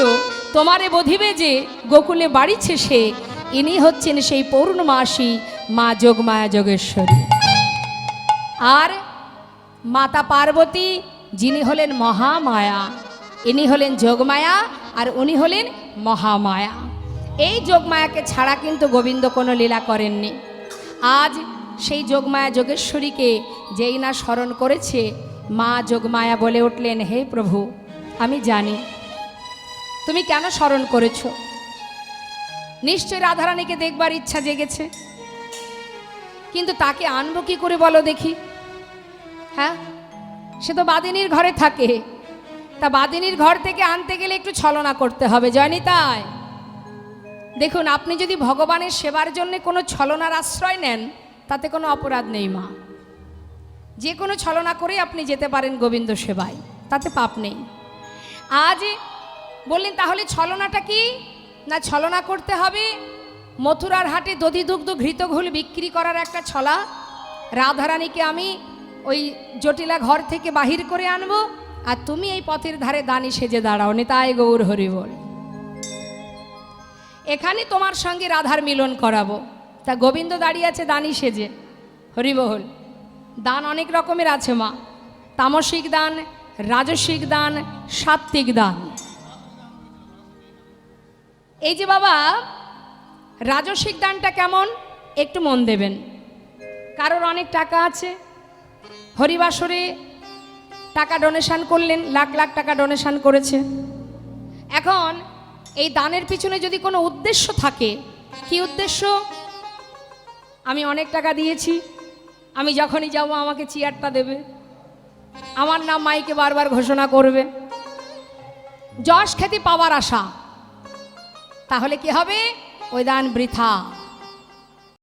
তোমারে বধিবে যে গোকুলে বাড়িছে সে, ইনি হচ্ছেন সেই পৌর্ণমাসী মা যোগমায়া যোগেশ্বরী। আর মাতা পার্বতী, যিনি হলেন মহামায়া, ইনি হলেন যোগমায়া, আর উনি হলেন মহামায়া। এই যোগমায়াকে ছাড়া কিন্তু গোবিন্দ কোনো লীলা করেননি। আজ সেই যোগমায়া যোগেশ্বরীকে যেই না স্মরণ করেছে, মা যোগমায়া বলে উঠলেন, হে প্রভু, আমি জানি তুমি কেন স্মরণ করেছো। নিশ্চয় রাধারানীকে দেখবার ইচ্ছা জেগেছে, কিন্তু তাকে আনবো কি করে বলো দেখি? হ্যাঁ, সে তো বাদিনীর ঘরে থাকে, তা বাদিনীর ঘর থেকে আনতে গেলে একটু ছলনা করতে হবে, জানি। তাই দেখুন, আপনি যদি ভগবানের সেবার জন্য কোনো ছলনার আশ্রয় নেন, তাতে কোনো অপরাধ নেই মা। যে কোনো ছলনা করে আপনি যেতে পারেন গোবিন্দ সেবায়, তাতে পাপ নেই। আজ বললেন তাহলে ছলনাটা কি? না, ছলনা করতে হবে মথুরার হাটে দধি দুগ্ধ ঘৃত ঘুল বিক্রি করার একটা ছলা। রাধারানীকে আমি ওই জটিলা ঘর থেকে বাহির করে আনবো, আর তুমি এই পথের ধারে দানি সেজে দাঁড়াও, নিতাই গৌর হরিবল। এখানে তোমার সঙ্গে রাধার মিলন করাবো। তা গোবিন্দ দাঁড়িয়ে আছে দানি সেজে, হরিবল। দান অনেক রকমের আছে মা, তামসিক দান, রাজসিক দান, সাত্ত্বিক দান। এই যে বাবা, রাজসিক দানটা কেমন একটু মন দেবেন। কারোর অনেক টাকা আছে, হরিবাসরে টাকা ডোনেশন করলেন, লাখ লাখ টাকা ডোনেশন করেছে। এখন এই দানের পিছনে যদি কোনো উদ্দেশ্য থাকে, কি উদ্দেশ্য? আমি অনেক টাকা দিয়েছি, আমি যখনই যাব আমাকে চেয়ারটা দেবে, আমার নাম মাইকে বারবার ঘোষণা করবে, যশ খ্যাতি পাওয়ার আশা, তাহলে কি হবে? ওই দান বৃথা।